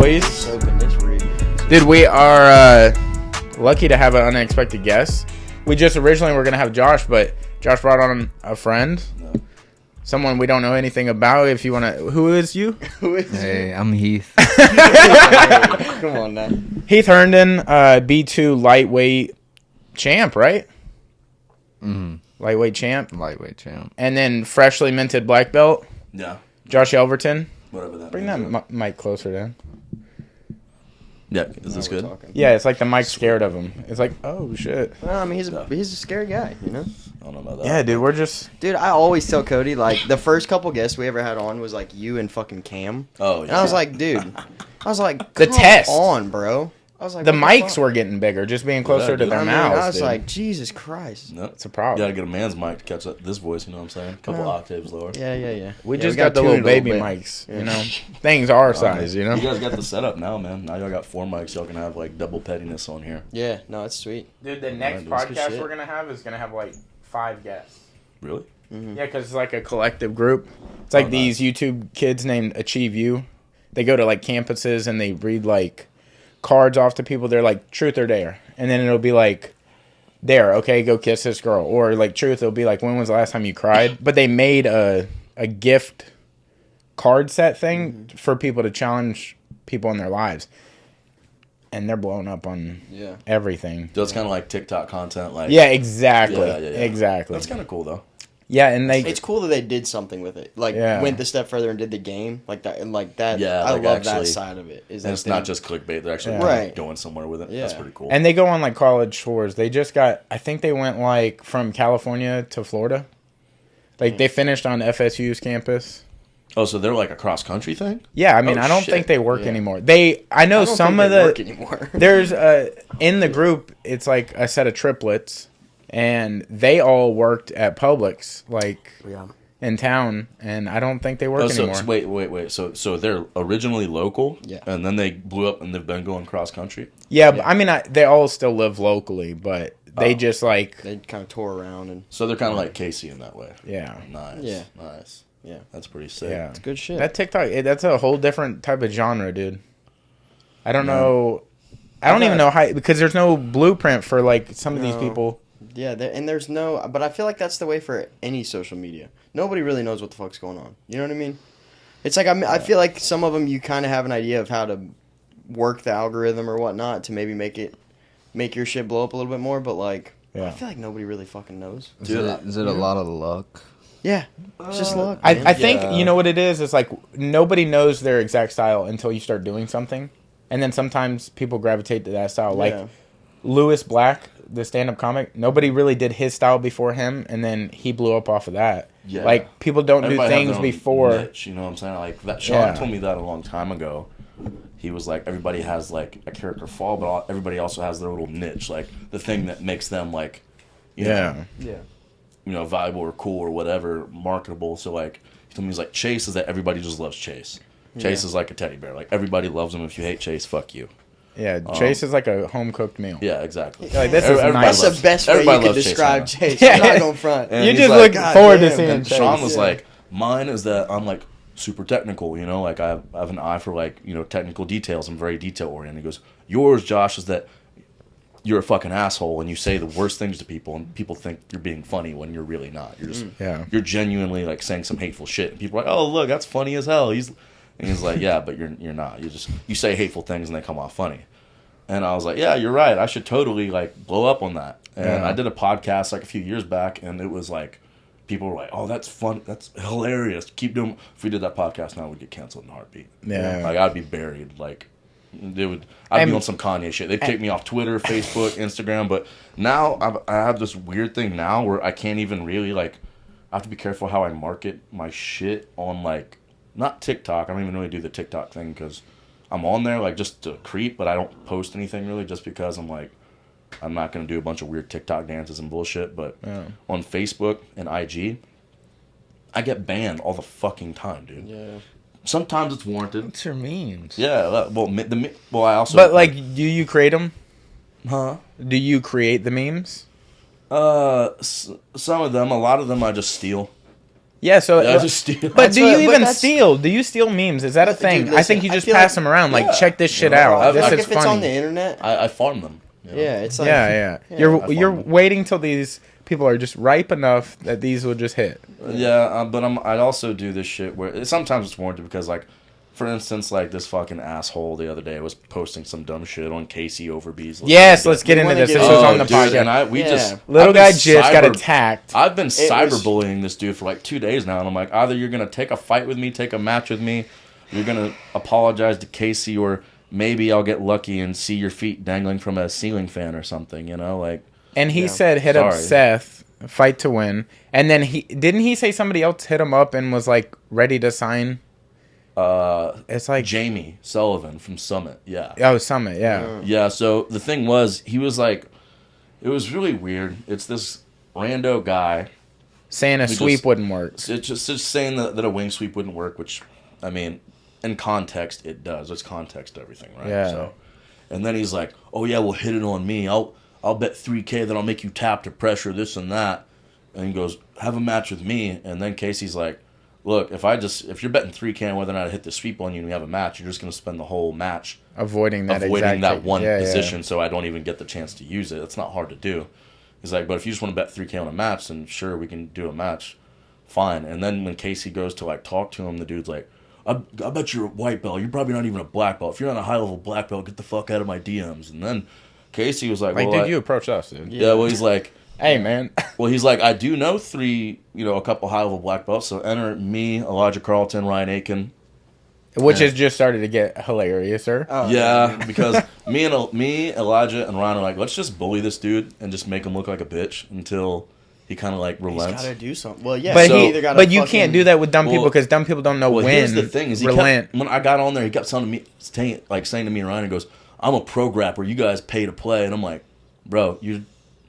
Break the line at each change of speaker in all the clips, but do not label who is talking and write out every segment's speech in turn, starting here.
boys?
Soaking this rig.
Dude, we are lucky to have an unexpected guest. We just originally were going to have Josh, but Josh brought on a friend. No. Someone we don't know anything about. If you want to... Who is you?
Hey, I'm Heath.
Come on now.
Heath Herndon, B2 lightweight champ, right?
Mm-hmm.
Lightweight champ.
Lightweight champ.
And then freshly minted black belt.
Yeah.
Josh Yelverton.
Whatever that
Bring
means.
that mic closer, then.
Yeah, is this good?
Yeah, it's like the mic's scared of him. It's like, oh, shit.
Well, I mean, he's a scary guy, you know?
I don't know that.
Yeah, dude, we're just...
Dude, I always tell Cody, like, the first couple guests we ever had on was, like, you and fucking Cam.
Oh, yeah.
And I was like, dude. I was like,
The
come
test.
on, bro. I was like,
The
what
mics
fuck?
were getting bigger, just being closer to their
I mean,
mouths,
I was
dude.
like, Jesus Christ.
No,
It's a problem.
You gotta get a man's mic to catch this voice, you know what I'm saying? A couple octaves lower.
Yeah.
We
Yeah,
just got the
tuned
little
a
baby
bit.
mics, you know? Things our size, you know?
You guys got the setup now, man. Now y'all got 4 mics. Y'all can have, like, double pettiness on here.
Yeah, no, it's sweet.
Dude, the next
that's good
podcast
shit.
we're going to have is going to have, like, 5 guests.
Really?
Mm-hmm.
Yeah, because it's like a collective group. It's like these YouTube kids named Achieve You. They go to, like, campuses and they read, like, cards off to people. They're like, truth or dare. And then it'll be like, dare, okay, go kiss this girl. Or, like, truth, it'll be like, when was the last time you cried? But they made a gift card set thing for people to challenge people in their lives. And they're blowing up on everything.
So it's kind of like TikTok content. Like
Yeah, exactly.
Yeah.
Exactly.
That's kind of cool, though.
Yeah, and they...
It's cool that they did something with it. Like, went the step further and did the game. Like that. And like that.
Yeah,
I
like
love
actually-
that side of it. Is
And
that
it's not just clickbait. They're actually
Right.
going somewhere with it.
Yeah.
That's pretty cool.
And they go on, like, college tours. They just got... I think they went, like, from California to Florida. Like, they finished on FSU's campus.
Oh, so they're like a cross-country thing?
Yeah, I mean,
Oh,
I don't
shit.
think they work
Yeah.
anymore. I know
I don't
some
think
of
they
the...
work anymore.
There's, in the group, it's, like, a set of triplets. And they all worked at Publix, like...
Yeah.
in town, and I don't think they work
So
anymore.
wait. So they're originally local,
Yeah.
and then they blew up, and they've been going cross country.
Yeah, but, I mean, they all still live locally, but they just like
They kind of tore around and
So they're kind of like Casey in that way.
yeah,
Nice.
Yeah.
Nice.
yeah,
That's pretty sick.
yeah.
it's good shit.
That TikTok, that's a whole different type of genre, dude. I don't know. I don't even know how, because there's no blueprint for like some of these
No.
people.
Yeah, and there's no, but I feel like that's the way for any social media. Nobody really knows what the fuck's going on. You know what I mean? It's like I feel like some of them you kind of have an idea of how to work the algorithm or whatnot to maybe make your shit blow up a little bit more. But like,
Yeah.
I feel like nobody really fucking knows.
Is it a lot of luck?
Yeah, it's just luck.
I think
Yeah.
you know what it is. It's like nobody knows their exact style until you start doing something, and then sometimes people gravitate to that style. Like
Yeah.
Lewis Black, the stand-up comic, nobody really did his style before him, and then he blew up off of that.
Yeah.
Like people don't
Everybody
do
have
things
their own
before.
niche, you know what I'm saying? Like that. Sean
Yeah.
told me that a long time ago. He was like, everybody has like a character flaw, but everybody also has their little niche, like the thing that makes them like, you know,
Yeah.
valuable or cool or whatever, marketable. So like, he told me, he's like, Chase is that everybody just loves Chase. Chase is like a teddy bear. Like everybody loves him. If you hate Chase, fuck you.
Yeah, Chase is like a home-cooked meal.
Yeah, exactly.
Like, this is
Everybody
nice.
That's the best way you
everybody
could
loves
describe
Chase.
Chase.
Yeah.
I'm not going front.
And
You
he's
just
like,
look
God
forward to
damn.
seeing
And
Chase.
Sean was
Yeah.
like, mine is that I'm like super technical, you know, like I have an eye for like, technical details. I'm very detail oriented. He goes, yours, Josh, is that you're a fucking asshole and you say the worst things to people and people think you're being funny when you're really not. You're just, you're genuinely like saying some hateful shit. And people are like, oh, look, that's funny as hell. He's like, yeah, but you're not. You say hateful things and they come off funny. And I was like, yeah, you're right. I should totally like blow up on that. And I did a podcast like a few years back, and it was like, people were like, oh, that's fun. That's hilarious. Keep doing. If we did that podcast now, we'd get canceled in a heartbeat.
Yeah.
Like I'd be buried. Like I'd be on some Kanye shit. They'd kick me off Twitter, Facebook, Instagram. But now I have this weird thing now where I can't even really like. I have to be careful how I market my shit on like not TikTok. I don't even really do the TikTok thing because I'm on there like just to creep, but I don't post anything really just because I'm like I'm not gonna do a bunch of weird TikTok dances and bullshit. But on Facebook and IG, I get banned all the fucking time, dude.
Yeah.
Sometimes it's warranted.
What's your memes?
Yeah, well, I also.
But like, do you create them?
Huh?
Do you create the memes?
Some of them, a lot of them, I just steal.
Yeah, so
Yeah, just steal.
but
That's
do
what-
you
but
even
that's-
steal? Do you steal memes? Is that a
Dude,
thing? I
listen,
think you
I
just
feel
pass
like-
them around. Like,
Yeah.
check this shit
You know,
out. This
like
is
if it's
funny.
on the internet.
I farm them. You know?
Yeah, it's like
Yeah.
Yeah,
You're
I
waiting
farm
till these people are just ripe enough that these will just hit.
Yeah, but I'd also do this shit where sometimes it's warranted because, like, for instance, like this fucking asshole the other day was posting some dumb shit on Casey Overby's.
Yes, let's get
We
into
wanna
this.
get
This
into
was
it.
on the
dude,
podcast.
and we
Yeah.
just
Little
I've been
guy just got
cyber-
attacked.
I've been
was-
cyberbullying this dude for like 2 days now, and I'm like, either you're gonna take a fight with me, take a match with me, you're gonna apologize to Casey, or maybe I'll get lucky and see your feet dangling from a ceiling fan or something. You know, like.
And he
Yeah.
said, "Hit up
Sorry.
Seth, fight to win." And then he say somebody else hit him up and was like ready to sign. It's like
Jamie Sullivan from Summit. Yeah.
oh Summit, yeah.
Yeah, so the thing was, he was like, it was really weird. It's this rando guy.
Saying a
We
sweep
just-
wouldn't work.
It's just saying that a wing sweep wouldn't work, which, I mean, in context, it does. It's context to everything, right?
Yeah.
So, and then he's like, oh, yeah, well, hit it on me. I'll bet $3K that I'll make you tap to pressure, this and that. And he goes, have a match with me. And then Casey's like, look, if you're betting $3K on whether or not I hit the sweep on you and we have a match, you're just going to spend the whole match
Avoiding that
one
yeah,
position, so I don't even get the chance to use it. It's not hard to do. He's like, but if you just want to bet $3K on a match, then sure, we can do a match. Fine. And then when Casey goes to like talk to him, the dude's like, I bet you're a white belt. You're probably not even a black belt. If you're not a high level black belt, get the fuck out of my DMs. And then Casey was like,
Like,
well,
dude, you approach us, dude.
yeah, well, he's like,
Hey, man.
well, he's like, I do know a couple high level black belts. So enter me, Elijah Carlton, Ryan Aiken.
Which has just started to get hilarious, sir.
Oh,
Yeah, because me, Elijah, and Ryan are like, let's just bully this dude and just make him look like a bitch until he kind of like
He's
relents.
got to do something. Well, yeah,
but
so
he,
either gotta
but you
fucking-
can't do that with dumb people
Well-
because dumb people don't know
Well,
when.
here's the thing: is he
relent.
kept, when I got on there, he kept saying to me and Ryan, he goes, "I'm a pro grappler. You guys pay to play," and I'm like, "Bro,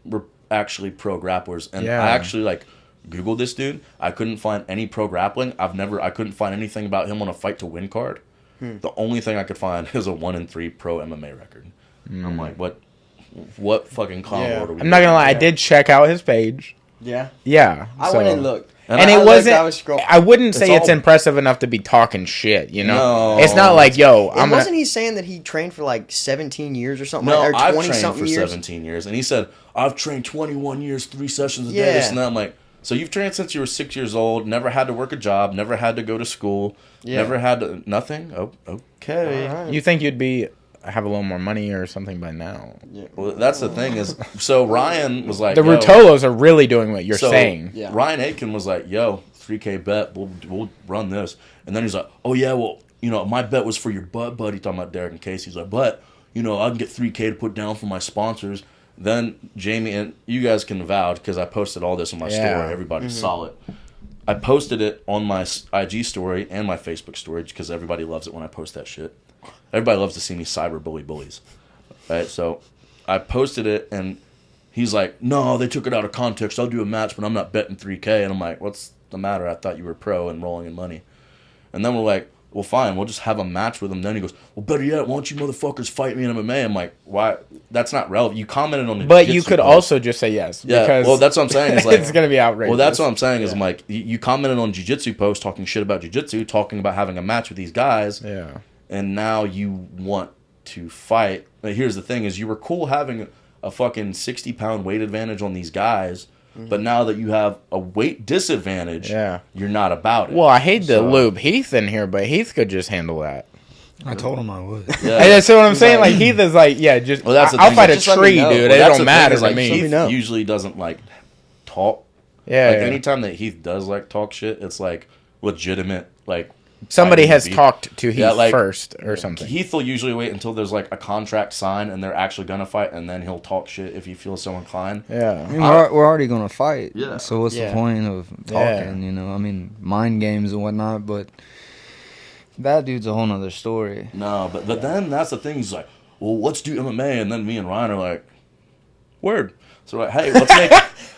we're actually pro grapplers." And
Yeah.
I actually like Googled this dude. I couldn't find any pro grappling. I couldn't find anything about him on a fight to win card. The only thing I could find is a 1-3 pro MMA record. I'm like, what fucking con
Yeah.
world are we?
I'm not gonna lie. I
Yeah.
did check out his page.
Yeah,
Yeah,
I
so-
went and looked,
And
I
it
looked,
wasn't.
I was scrolling.
I wouldn't say it's
all-
impressive enough to be talking shit. You know,
No.
it's not like yo.
And
I'm
wasn't
gonna.
he saying that he trained for like 17 years or something?
No,
like, or
I've
20
trained
something
for
years?
17 years. And he said, I've trained 21 years, 3 sessions a day,
Yeah.
this and that. I'm like, so you've trained since you were 6 years old, never had to work a job, never had to go to school,
Yeah.
never had to, nothing? Oh, okay.
All right.
You think you'd have a little more money or something by now?
Yeah.
Well, that's the thing is, so Ryan was like,
The
yo,
Rutolos are really doing what you're
so
saying.
Yeah.
Ryan Aiken was like, yo, 3K bet, we'll run this. And then he's like, oh yeah, well, my bet was for your butt buddy, talking about Derek and Casey. He's like, but, I can get 3K to put down for my sponsors. Then Jamie, and you guys can vouch because I posted all this on my
Yeah.
story. Everybody saw it. I posted it on my IG story and my Facebook story because everybody loves it when I post that shit. Everybody loves to see me cyberbully bullies. Right? So I posted it, and he's like, no, they took it out of context. I'll do a match, but I'm not betting 3K. And I'm like, what's the matter? I thought you were pro and rolling in money. And then we're like, well, fine, we'll just have a match with him. Then he goes, well, better yet, why don't you motherfuckers fight me in MMA? I'm like, why? That's not relevant. You commented on the
But you
jiu-jitsu
could
post.
also just say yes.
Yeah,
because
well, that's what I'm saying. It's like,
it's gonna be outrageous.
well, that's what I'm saying. Is I'm like, you commented on jiu-jitsu post talking shit about jiu-jitsu, talking about having a match with these guys,
Yeah.
and now you want to fight. But here's the thing: is you were cool having a fucking 60-pound weight advantage on these guys, but now that you have a weight disadvantage,
Yeah.
you're not about it.
Well, I hate to
So-
loop Heath in here, but Heath could just handle that.
I told him I would.
Yeah.
And that's what I'm saying. Like Heath is like, yeah, just
Well, that's the
I'll
thing,
fight a
just let me
tree,
know.
dude.
Well,
It
that's
don't
the
matter
thing, is,
to
like,
me.
Let me
Heath
know.
usually doesn't like talk.
Yeah,
Like
yeah.
anytime that Heath does like talk shit, it's like legitimate. Like
Somebody
fighting
has
beef.
talked to Heath
Yeah, like,
first or something.
Heath will usually wait until there's like a contract signed and they're actually gonna fight, and then he'll talk shit if he feels so inclined.
I
Yeah.
mean, we're already gonna fight.
Yeah.
So what's
Yeah.
the point of talking?
Yeah.
I mean, mind games and whatnot. But that dude's a whole nother story.
No, but then that's the thing. He's like, well, let's do MMA, and then me and Ryan are like, word. So we're like, hey, let's make.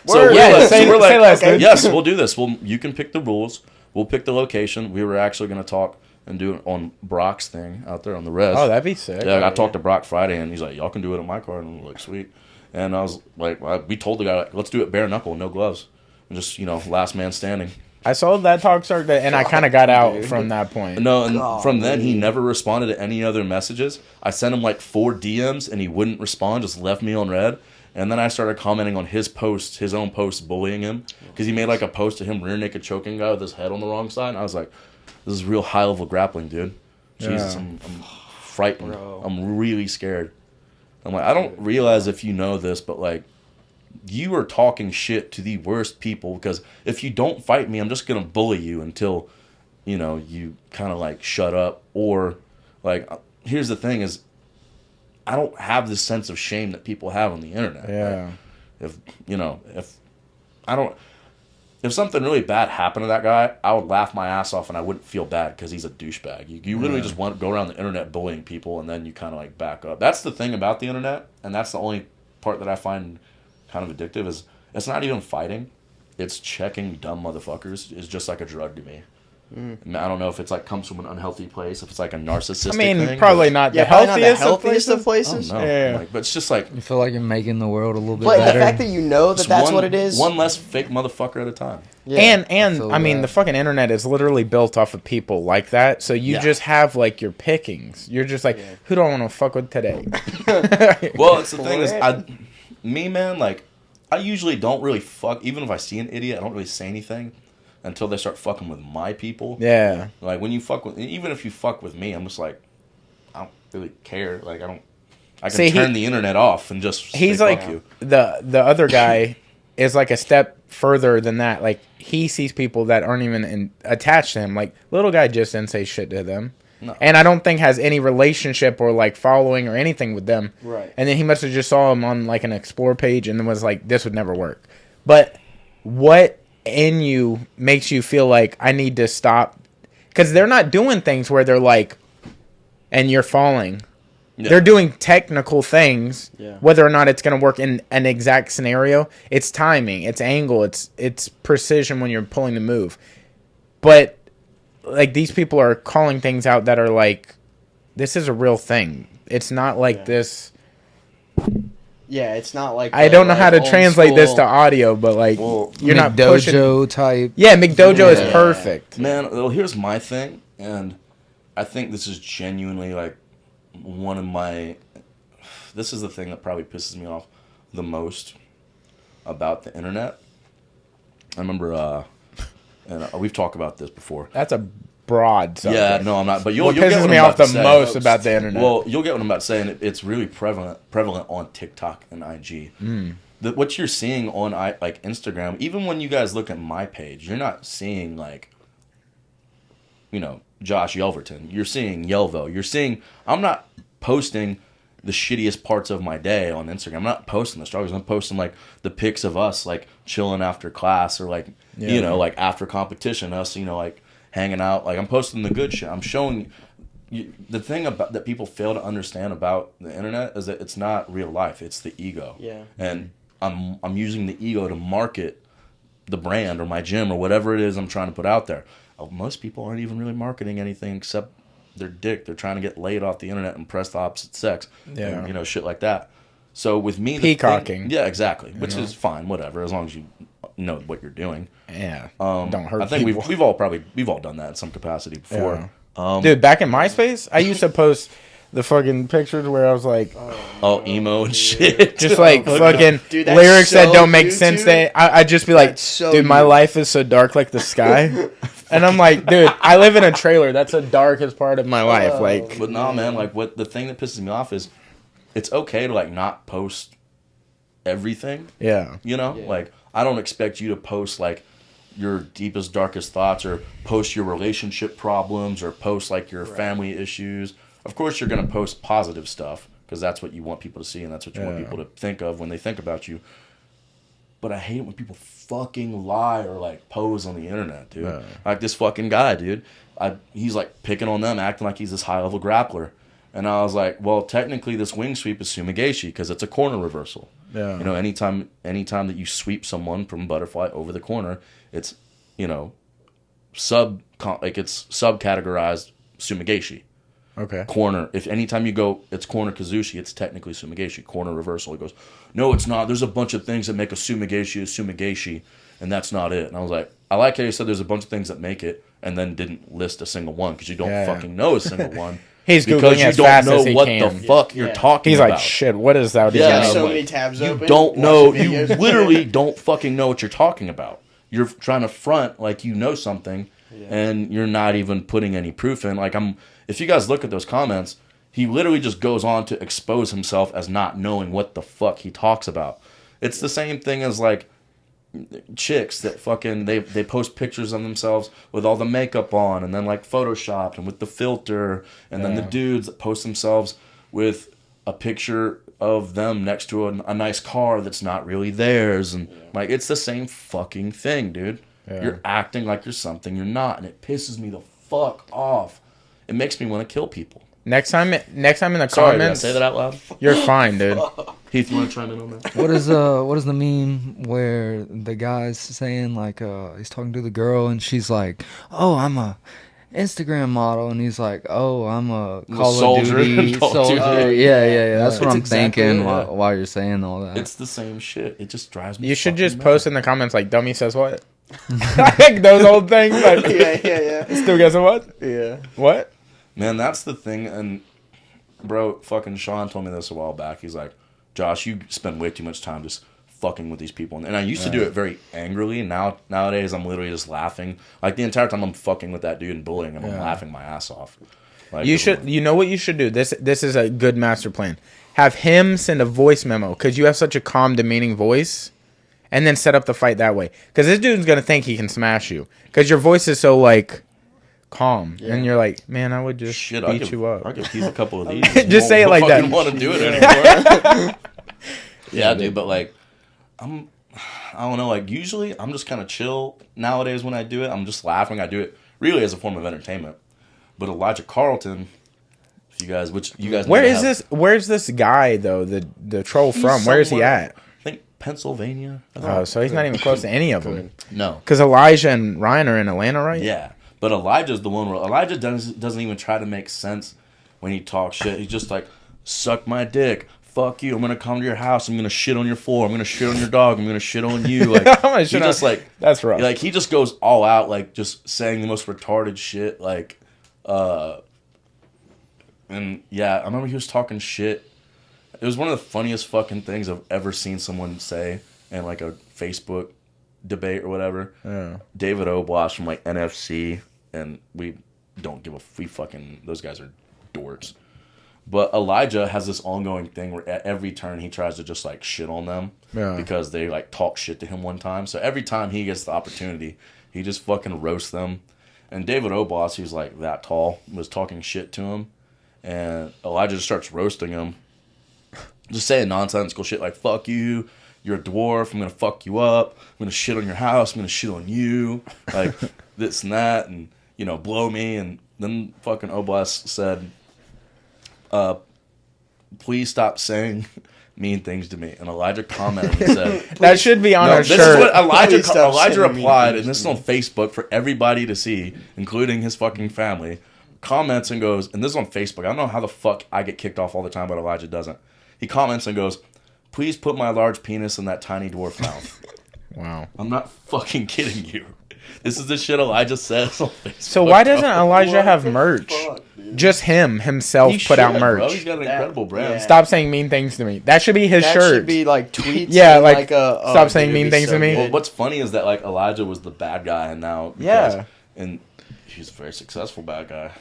So
Word.
we're
Yeah,
like,
say-
so we're
say
like,
less,
okay,
dude.
yes, we'll do this. You can pick the rules. We'll pick the location. We were actually gonna talk and do it on Brock's thing out there on the res.
Oh, that'd be sick.
Yeah, I talked to Brock Friday, and he's like, y'all can do it on my card. And I'm like, sweet. And I was like, we told the guy, like, let's do it bare knuckle, no gloves. And just, last man standing.
I saw that talk start, and I kind of got out from that point.
No, and from then he never responded to any other messages. I sent him like 4 DMs, and he wouldn't respond, just left me on red. And then I started commenting on his posts, his own posts, bullying him. Because he made like a post of him rear naked choking a guy with his head on the wrong side. And I was like, this is real high level grappling, dude. Jesus, I'm frightened.
Bro.
I'm really scared. I'm like, I don't realize if you know this, but like, you are talking shit to the worst people. Because if you don't fight me, I'm just going to bully you until, you know, you kind of like shut up. Or like, here's the thing is, I don't have this sense of shame that people have on the internet.
Yeah.
Right? If, you know, if something really bad happened to that guy, I would laugh my ass off and I wouldn't feel bad because he's a douchebag. You literally just want to go around the internet bullying people and then you kind of like back up. That's the thing about the internet, and that's the only part that I find kind of addictive is it's not even fighting. It's checking dumb motherfuckers is just like a drug to me. I don't know if it's like comes from an unhealthy place, if it's like a narcissistic thing.
Probably not the healthiest
of places.
I don't know.
Yeah.
Like, but it's just like
You feel like you're making the world a little bit
But
better.
the fact that you know that that's what it is.
One less fake motherfucker at a time.
Yeah.
And I mean,
that.
the fucking internet is literally built off of people like that. So you just have like your pickings. You're just like, who do I want to fuck with today?
Well, it's the thing is, man, like, I usually don't really fuck. Even if I see an idiot, I don't really say anything until they start fucking with my people.
Yeah.
Like when you fuck with, even if you fuck with me, I'm just like, I don't really care. Like I can turn the internet off and just.
He's
say,
like
fuck you.
the other guy is like a step further than that. Like he sees people that aren't even attached to him. Like little guy just didn't say shit to them.
No.
And I don't think has any relationship or like following or anything with them.
Right.
And then he must have just saw him on like an explore page and was like, this would never work. But what in you makes you feel like I need to stop? Because they're not doing things where they're like, and you're falling.
Yeah.
They're doing technical things.
Yeah.
Whether or not it's going to work in an exact scenario, it's timing, it's angle, it's precision when you're pulling the move. But like these people are calling things out that are like, this is a real thing. It's not like this.
Yeah, it's not like
I don't know how to translate this to audio, but like you're not pushing.
McDojo type.
Yeah, McDojo is perfect.
Man, well, here's my thing, and I think this is genuinely like one of my. This is the thing that probably pisses me off the most about the internet. I remember, and we've talked about this before.
That's a broad subject.
Yeah, no, I'm not. But you'll
What
get
pisses
what
me
I'm
off
about
the
to say.
most about the internet.
Well, you'll get what I'm about to say, and it's really prevalent on TikTok and IG. What you're seeing on like Instagram, even when you guys look at my page, you're not seeing like, you know, Josh Yelverton. You're seeing Yelvo. You're seeing. I'm not posting the shittiest parts of my day on Instagram. I'm not posting the struggles. I'm posting like the pics of us like chilling after class or like you know like after competition, us like hanging out. Like I'm posting the good shit. I'm showing you, the thing about that people fail to understand about the internet is that it's not real life. It's the ego.
Yeah.
And I'm using the ego to market the brand or my gym or whatever it is I'm trying to put out there. Most people aren't even really marketing anything except their dick. They're trying to get laid off the internet and impress the opposite sex.
Yeah.
And, shit like that. So with me,
peacocking.
Yeah, exactly. Which is fine, whatever, as long as you know what you're doing.
Yeah.
Don't
hurt
I think
people.
we've all done that in some capacity before.
Yeah. Dude, back in MySpace, I used to post the fucking pictures where I was like,
emo and shit.
just like fucking
Dude, that's
lyrics that
so
don't make
you,
sense.
dude.
I'd just be like,
That's so
dude, my
you.
life is so dark like the sky. And I'm like, dude, I live in a trailer. That's the darkest part of my life. Like,
But no, man, like the thing that pisses me off is it's okay to like not post everything.
yeah.
Like I don't expect you to post like your deepest, darkest thoughts or post your relationship problems or post like your family issues. Of course, you're going to post positive stuff because that's what you want people to see and that's what you want people to think of when they think about you. But I hate when people fucking lie or like pose on the internet, dude.
Yeah.
Like this fucking guy, dude. He's like picking on them, acting like he's this high level grappler. And I was like, well, technically this wing sweep is sumigashi because it's a corner reversal.
Yeah.
Anytime that you sweep someone from butterfly over the corner, it's subcategorized sumigashi.
Okay.
Corner. If anytime you go, it's corner kazushi, it's technically sumigashi. Corner reversal. He goes, no, it's not. There's a bunch of things that make a sumigashi, and that's not it. And I was like, I like how you said there's a bunch of things that make it, and then didn't list a single one because you don't fucking know a single one.
He's
because
Googling
you
as
don't
fast
know
as he
what
can.
the fuck you're talking
He's
about.
like, shit, what is that?
Yeah,
so
like,
many tabs
you
open.
don't know.
watching
You
videos.
literally don't fucking know what you're talking about. You're trying to front like you know something, and you're not even putting any proof in. Like if you guys look at those comments, he literally just goes on to expose himself as not knowing what the fuck he talks about. It's the same thing as like chicks that fucking they post pictures of themselves with all the makeup on and then like photoshopped and with the filter, and then the dudes that post themselves with a picture of them next to a nice car that's not really theirs, and like it's the same fucking thing, dude. You're acting like you're something you're not, and it pisses me the fuck off. It makes me want to kill people.
Next time in the
Sorry, did I
comments,
say that out loud?
you're fine, dude.
Heath, you want to chime in on that?
What is the meme where the guy's saying like he's talking to the girl and she's like, "Oh, I'm a Instagram model," and he's like, "Oh, I'm a Call
soldier.
of Duty
Call of Duty.
soldier." Yeah. That's what
It's
I'm
exactly
thinking
it, yeah.
while you're saying all that.
It's the same shit. It just drives me.
You should
fucking
just
mad.
post in the comments like, dummy says what? Like those old things. Like,
Yeah.
still guessing what?
Yeah.
What?
Man, that's the thing. And bro, fucking Sean told me this a while back. He's like, Josh, you spend way too much time just fucking with these people. And I used to do it very angrily. And nowadays, I'm literally just laughing. Like the entire time I'm fucking with that dude and bullying him, I'm laughing my ass off. Like,
You know what you should do? This is a good master plan. Have him send a voice memo because you have such a calm, demeaning voice, and then set up the fight that way. Because this dude's gonna think he can smash you because your voice is so like calm, and you're like, man, I would just beat you up.
I'll give Heath a couple of these.
Just say it like that.
I don't want to do it anymore. Yeah, dude, but like, I don't know, like, usually I'm just kind of chill nowadays when I do it. I'm just laughing. I do it really as a form of entertainment. But Elijah Carlton, if you guys,
Where's this guy though? The troll from? Where is he at?
I think Pennsylvania.
Oh, so he's not even close to any of them.
No.
Because Elijah and Ryan are in Atlanta, right?
Yeah, but Elijah's the one where Elijah doesn't even try to make sense when he talks shit. He's just like, suck my dick. Fuck you. I'm going to come to your house. I'm going to shit on your floor. I'm going to shit on your dog. I'm going to shit on you. Like,
I'm gonna shit on-
just like,
that's rough.
Like, he just goes all out, like, just saying the most retarded shit. Like, and yeah, I remember he was talking shit. It was one of the funniest fucking things I've ever seen someone say in like a Facebook debate or whatever.
Yeah.
David Oblas from like NFC, and we don't give a fucking, those guys are dorks. But Elijah has this ongoing thing where at every turn he tries to just like shit on them because they like talk shit to him one time. So every time he gets the opportunity, he just fucking roasts them. And David Oblas, who's like that tall, was talking shit to him. And Elijah just starts roasting him. Just saying nonsensical shit like, fuck you, you're a dwarf, I'm going to fuck you up, I'm going to shit on your house, I'm going to shit on you, like this and that, and, you know, blow me. And then fucking Oblast said, please stop saying mean things to me. And Elijah commented and said,
that should be on our
this
shirt.
is what Elijah
Please stop saying
replied,
mean
and this is
things
on Facebook for everybody to see, including his fucking family. Comments and goes, and this is on Facebook. I don't know how the fuck I get kicked off all the time, but Elijah doesn't. He comments and goes, please put my large penis in that tiny dwarf mouth.
Wow.
I'm not fucking kidding you. This is the shit Elijah says on Facebook.
So why doesn't Elijah have merch? Just himself
He
put out
should,
merch.
Bro. He's got an incredible brand.
yeah.
Stop saying mean things to me. That should be his
That
shirt.
should be like tweets.
Yeah,
and
like,
a,
stop saying
dude,
mean
it'd be
things
so
to me.
good.
Well, what's funny is that like Elijah was the bad guy, and now and he's a very successful bad guy.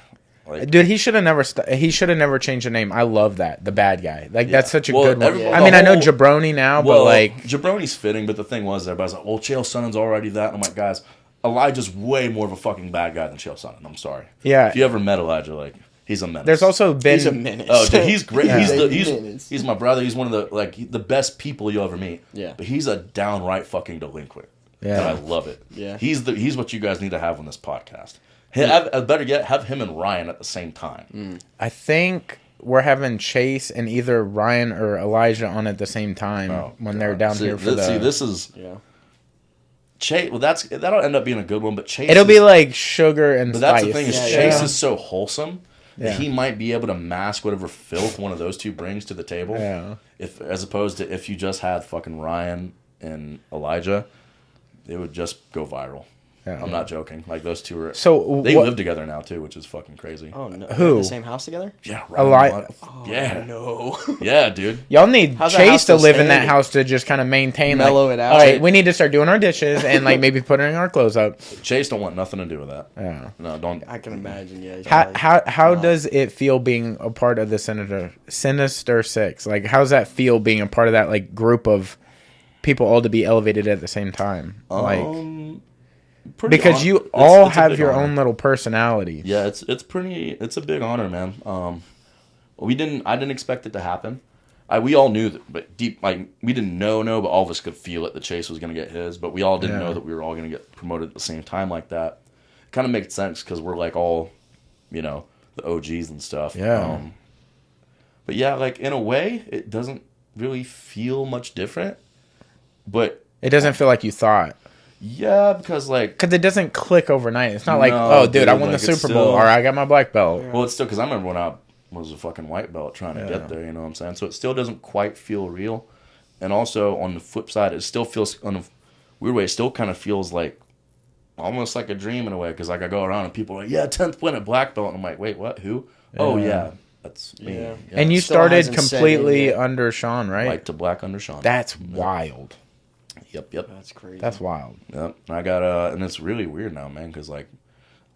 Like,
Dude, he should have never. He should have never changed the name. I love that. The bad guy. Like that's such a good one.
everyone-
I mean,
the
I know
whole-
Jabroni now,
well,
but like,
Jabroni's fitting, but the thing was, everybody's like, "Well, Chael Sonnen's already that." And I'm like, guys, Elijah's way more of a fucking bad guy than Chael Sonnen. I'm sorry.
Yeah.
If you ever met Elijah, like, he's a menace.
there's also been.
He's a menace.
Oh, dude, he's great.
Yeah.
He's my brother. He's one of the best people you'll ever meet.
Yeah.
But he's a downright fucking delinquent.
Yeah.
And I love it.
Yeah.
He's what you guys need to have on this podcast. Better yet, have him and Ryan at the same time.
I think we're having Chase and either Ryan or Elijah on at the same time when they're down here for the.
See, this is Chase. Well, that'll end up being a good one. But Chase,
It'll be like sugar and
But
spice.
that's the thing is
Yeah,
Chase
yeah.
is so wholesome
Yeah.
that he might be able to mask whatever filth one of those two brings to the table.
Yeah.
If as opposed to if you just had fucking Ryan and Elijah, it would just go viral.
Yeah.
I'm not joking. Like those two are.
So
They
what-
live together now too, which is fucking crazy.
Oh no.
Who?
They're in the same house together?
Yeah,
A lot-
Yeah,
No.
yeah, dude.
Y'all need
How's that
Chase
house
to
still
live in that
standing?
house to just kind of maintain,
Mellow
like,
it out.
all right, we need to start doing our dishes and like maybe putting our clothes up.
Chase don't want nothing to do with that.
Yeah.
No, don't.
I can imagine. Yeah. he's
How
probably-
how does it feel being a part of the Sinister Six? Like, how's that feel being a part of that like group of people all to be elevated at the same time? Like,
Pretty
because
hon-
you
it's-
all
it's a
have
big
your
honor.
own little personality.
Yeah, it's a big honor, man. I didn't expect it to happen. We all knew that, but deep, like, we didn't know, but all of us could feel it that Chase was going to get his, but we all didn't
Yeah.
know that we were all going to get promoted at the same time like that. Kind of makes sense because we're like all, you know, the OGs and stuff.
Yeah.
But yeah, like in a way, it doesn't really feel much different. But
It doesn't feel like you thought.
yeah, because like,
Because it doesn't click overnight. It's not like,
No,
oh, dude, I
dude,
won
like,
the
it's
Super Bowl
still-
or I got my black belt.
well, it's still because I remember when I was a fucking white belt trying to
Yeah.
get there, you know what I'm saying? So it still doesn't quite feel real. And also on the flip side, it still feels, on a weird way, it still kind of feels like almost like a dream in a way. Because like I go around and people are like, yeah, 10th win at black belt. And I'm like, wait, what? Who? Oh,
Yeah.
yeah, that's me.
Yeah.
And you
Still
started
hasn't set in
completely
yet.
under Sean, right?
White to black under Sean.
That's wild.
Yep.
That's crazy.
That's wild.
Yep. And I got, and it's really weird now, man, because like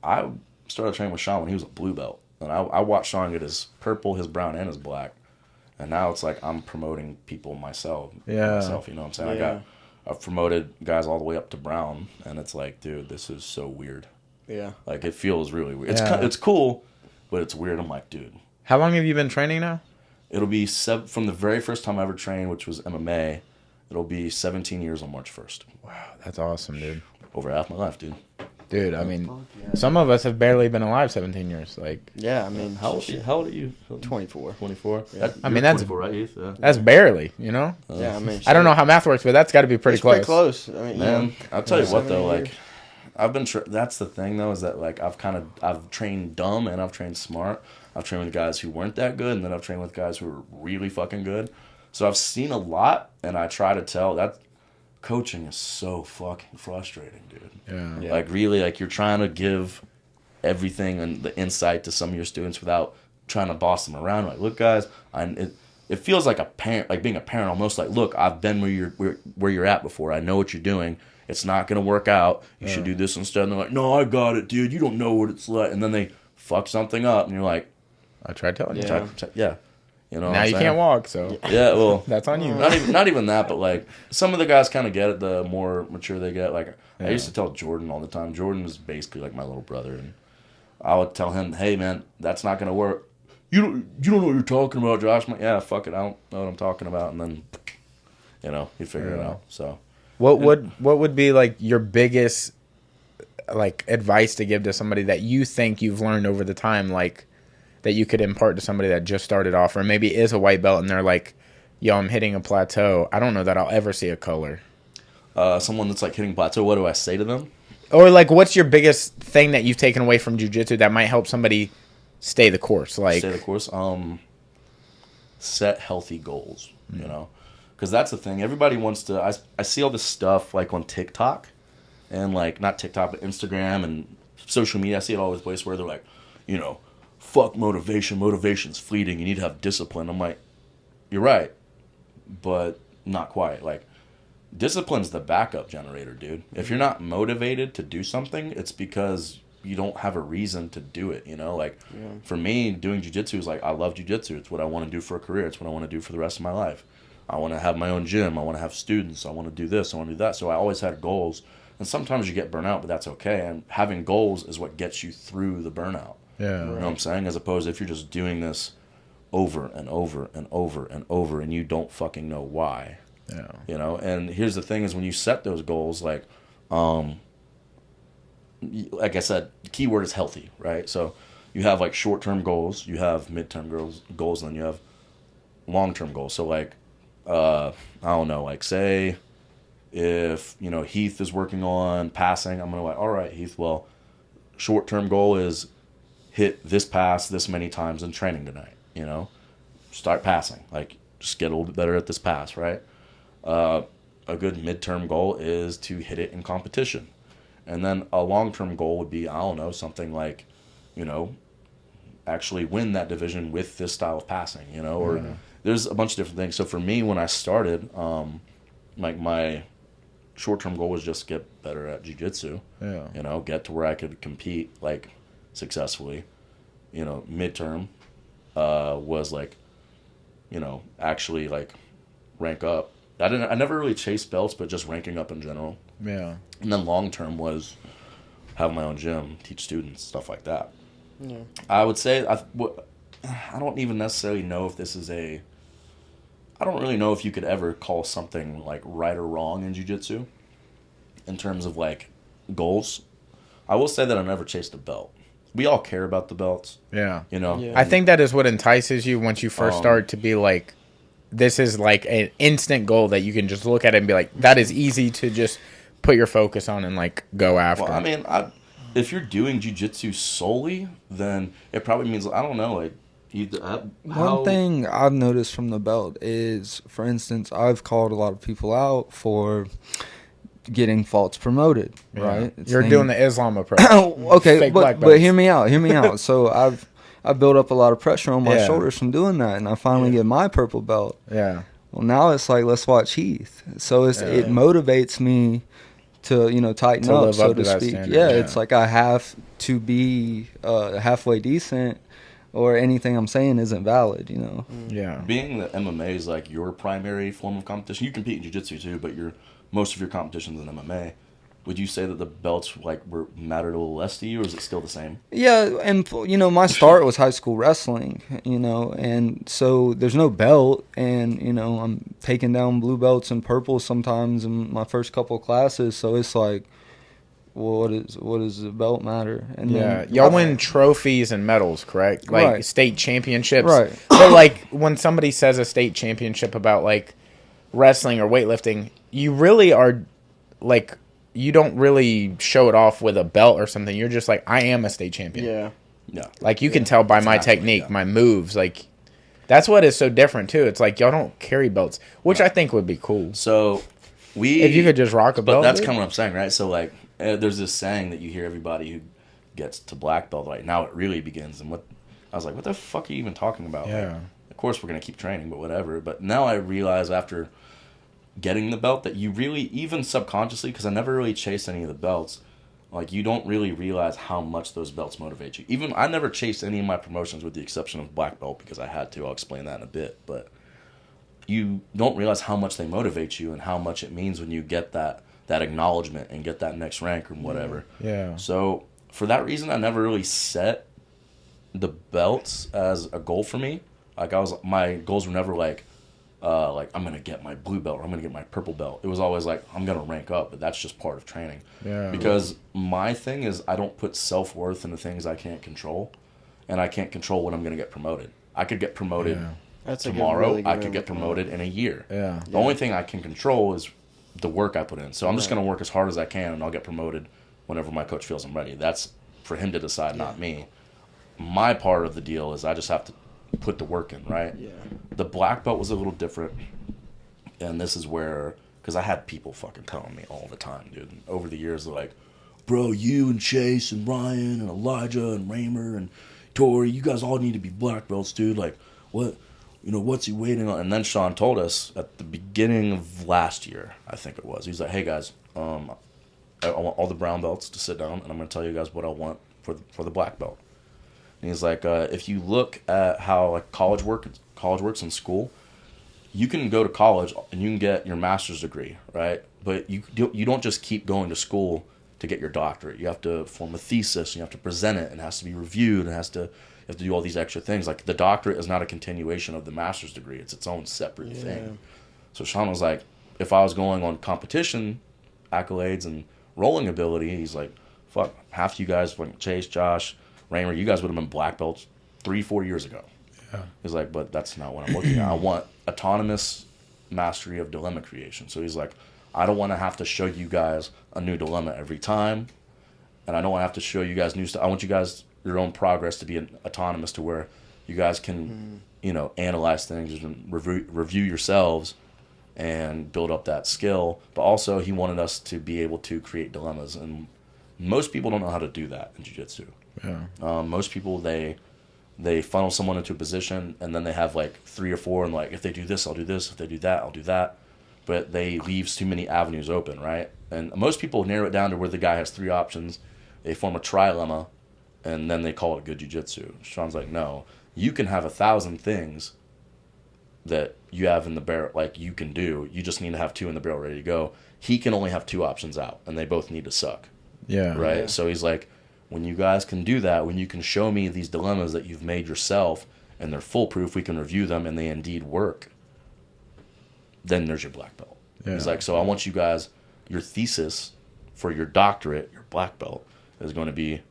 I started training with Sean when he was a blue belt. And I watched Sean get his purple, his brown, and his black. And now it's like I'm promoting people myself.
Yeah.
You know what I'm saying?
Yeah.
I've promoted guys all the way up to brown, and it's like, dude, this is so weird.
Yeah.
Like it feels really weird.
Yeah.
It's cool, but it's weird. I'm like, dude,
How long have you been training now?
it'll be from the very first time I ever trained, which was MMA. It'll be 17 years on March 1st.
Wow, that's awesome, dude.
Over half my life, dude.
Dude, I mean,
yeah.
some of us have barely been alive 17 years. Like,
Yeah. I mean,
How old are you?
24.
24.
Yeah.
I mean, that's-
24, right, Heath? Yeah.
that's barely, you know?
Yeah. I mean,
I don't know how math works, but that's got to be pretty
It's
close.
pretty close. I mean, you
Man,
know,
I'll tell you what
7
though, like
years.
I've been. That's the thing though, is that like I've trained dumb and I've trained smart. I've trained with guys who weren't that good, and then I've trained with guys who were really fucking good. So I've seen a lot, and I try to tell that coaching is so fucking frustrating, dude.
Yeah.
Yeah.
Like really, like you're trying to give everything and the insight to some of your students without trying to boss them around. Like, look, guys, it feels like a parent, like being a parent, almost like, look, I've been where you're at before. I know what you're doing. It's not gonna work out. You should do this instead. And they're like, no, I got it, dude. You don't know what it's like. And then they fuck something up, and you're like,
I tried telling you.
Yeah.
yeah, you know. what
Now
I'm
you
saying?
can't walk, so
Yeah, well,
that's on you.
not even that, but like some of the guys kind of get it. The more mature they get, like I
Yeah.
used to tell Jordan all the time. Jordan is basically like my little brother, and I would tell him, "Hey, man, that's not gonna work. You don't know what you're talking about, Josh." I'm like, yeah, fuck it, I don't know what I'm talking about, and then you know he figured it
Yeah.
out. So
What would be like your biggest like advice to give to somebody that you think you've learned over the time, like that you could impart to somebody that just started off or maybe is a white belt and they're like, yo, I'm hitting a plateau. I don't know that I'll ever see a color.
someone that's like hitting plateau, what do I say to them?
Or like, what's your biggest thing that you've taken away from jiu-jitsu that might help somebody stay the course? Like,
Stay the course. Set healthy goals. You know, because that's the thing. Everybody wants to. I see all this stuff like on TikTok, and like not TikTok but Instagram and social media. I see it all over the place where they're like, you know, fuck motivation. Motivation's fleeting. You need to have discipline. I'm like, you're right, but not quite. Like, discipline's the backup generator, dude. If you're not motivated to do something, it's because you don't have a reason to do it, you know? Like, for me, doing jiu-jitsu is like, I love jiu-jitsu. It's what I want to do for a career. It's what I want to do for the rest of my life. I want to have my own gym. I want to have students. I want to do this. I want to do that. So I always had goals. And sometimes you get burnt out, but that's okay. And having goals is what gets you through the burnout.
yeah.
You know what I'm saying? As opposed to if you're just doing this over and over and over and over and you don't fucking know why.
Yeah.
You know, and here's the thing is when you set those goals, like I said, the key word is healthy, right? So you have like short-term goals, you have mid-term goals, and then you have long-term goals. So like, I don't know, like say if, you know, Heath is working on passing, I'm going to like, all right, Heath, well, short-term goal is hit this pass this many times in training tonight, you know? Start passing, like just get a little bit better at this pass, right? A good midterm goal is to hit it in competition. And then a long-term goal would be, I don't know, something like, you know, actually win that division with this style of passing, you know, or there's a bunch of different things. So for me, when I started, like my short-term goal was just get better at jiu-jitsu, you know, get to where I could compete like successfully. You know, midterm was like, you know, actually like rank up. I never really chased belts, but just ranking up in general.
Yeah.
And then long-term was have my own gym, teach students, stuff like that.
Yeah.
I would say I don't even necessarily know if this is I don't really know if you could ever call something like right or wrong in jiu-jitsu in terms of like goals. I will say that I never chased a belt. We all care about the belts.
Yeah.
You know?
Yeah.
I think that is what entices you once you first start to be like, this is like an instant goal that you can just look at it and be like, that is easy to just put your focus on and like go after.
Well, I mean, if you're doing jiu-jitsu solely, then it probably means, I don't know, like,
One thing I've noticed from the belt is, for instance, I've called a lot of people out for getting faults promoted, right? It's
You're doing the Islam approach.
Okay,
Fake black
but
belts.
hear me out. So I've built up a lot of pressure on my shoulders from doing that, and I finally get my purple belt.
Yeah.
Well, now it's like, let's watch Heath. So it motivates me to, you know, tighten
To
up,
live
so
up
to
to that
speak.
standard,
Yeah,
yeah.
it's like I have to be halfway decent, or anything I'm saying isn't valid, you know.
Yeah.
Being that MMA is like your primary form of competition, you compete in jiu-jitsu too, but most of your competition's in MMA. Would you say that the belts like mattered a little less to you, or is it still the same?
Yeah, and you know, my start was high school wrestling, you know, and so there's no belt, and you know, I'm taking down blue belts and purples sometimes in my first couple of classes, so it's like, well, what does the belt matter? And
Yeah,
then
y'all win trophies and medals, correct? Like
Right.
state championships.
Right.
But like when somebody says a state championship about like wrestling or weightlifting, you really are like, you don't really show it off with a belt or something. You're just like, I am a state champion.
Yeah.
Yeah.
Like you can tell by my
an athlete,
technique,
yeah.
my moves. Like that's what is so different too. It's like y'all don't carry belts, which I think would be cool.
So
If you could just rock a belt.
But that's
dude.
kind of what I'm saying, right? So like, there's this saying that you hear everybody who gets to black belt, like, now it really begins. And I was like, what the fuck are you even talking about?
Yeah.
Like, of course we're gonna keep training, but whatever. But now I realize after getting the belt that you really, even subconsciously, because I never really chased any of the belts, like you don't really realize how much those belts motivate you. Even I never chased any of my promotions with the exception of black belt because I had to. I'll explain that in a bit, but you don't realize how much they motivate you and how much it means when you get that acknowledgement and get that next rank or whatever.
Yeah.
So for that reason, I never really set the belts as a goal for me. Like my goals were never like I'm gonna get my blue belt or I'm gonna get my purple belt. It was always like I'm gonna rank up, but that's just part of training.
Yeah.
Because my thing is I don't put self-worth into things I can't control, and I can't control when I'm gonna get promoted. I could get promoted
That's
tomorrow.
really good
I
way
could
of
get
looking at
promoted
it.
in a year.
Yeah.
The only thing I can control is the work I put in. So I'm just going to work as hard as I can, and I'll get promoted whenever my coach feels I'm ready. That's for him to decide, not me. My part of the deal is I just have to put the work in, right?
Yeah.
The black belt was a little different, and this is where, because I had people fucking telling me all the time, dude. And over the years, they're like, bro, you and Chase and Ryan and Elijah and Raymer and Tori, you guys all need to be black belts, dude. Like, what? You know, what's he waiting on? And then Sean told us at the beginning of last year, I think it was. He's like, hey, guys, I want all the brown belts to sit down, and I'm going to tell you guys what I want for the black belt. And he's like, if you look at how like college works in school, you can go to college and you can get your master's degree, right? But you don't just keep going to school to get your doctorate. You have to form a thesis, and you have to present it, and it has to be reviewed, and you have to do all these extra things. Like the doctorate is not a continuation of the master's degree; it's its own separate thing. So Sean was like, if I was going on competition accolades and rolling ability, he's like, fuck, half you guys, like Chase, Josh, Raymer, you guys would have been black belts 3-4 years ago. Yeah. He's like, but that's not what I'm looking at. I want autonomous mastery of dilemma creation. So he's like, I don't want to have to show you guys a new dilemma every time, and I don't want to have to show you guys new stuff. I want you guys, your own progress, to be autonomous to where you guys can, analyze things and review yourselves and build up that skill. But also he wanted us to be able to create dilemmas. And Most people don't know how to do that in jiu-jitsu.
Yeah.
Most people, they funnel someone into a position, and then they have like 3 or 4, and like, if they do this, I'll do this. If they do that, I'll do that. But they leaves too many avenues open, right? And most people narrow it down to where the guy has 3 options. They form a trilemma, and then they call it good jiu-jitsu. Sean's like, no, you can have 1,000 things that you have in the barrel, like you can do. You just need to have 2 in the barrel ready to go. He can only have 2 options out, and they both need to suck.
Yeah.
Right?
Yeah.
So he's like, when you guys can do that, when you can show me these dilemmas that you've made yourself, and they're foolproof, we can review them, and they indeed work, then there's your black belt.
Yeah.
He's like, so I want you guys, your thesis for your doctorate, your black belt, is going to be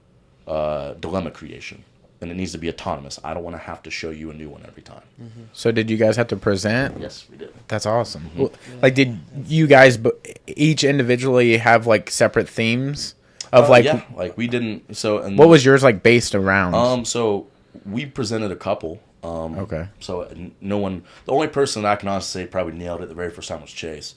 dilemma creation. And it needs to be autonomous. I don't want to have to show you a new one every time.
So did you guys have to present?
Yes, we did.
That's awesome. Well, like, did you guys each individually have like separate themes of like?
Yeah, like we didn't. So and
What was yours like based around?
So we presented a couple.
Okay.
So no one. The only person that I can honestly say probably nailed it the very first time was Chase.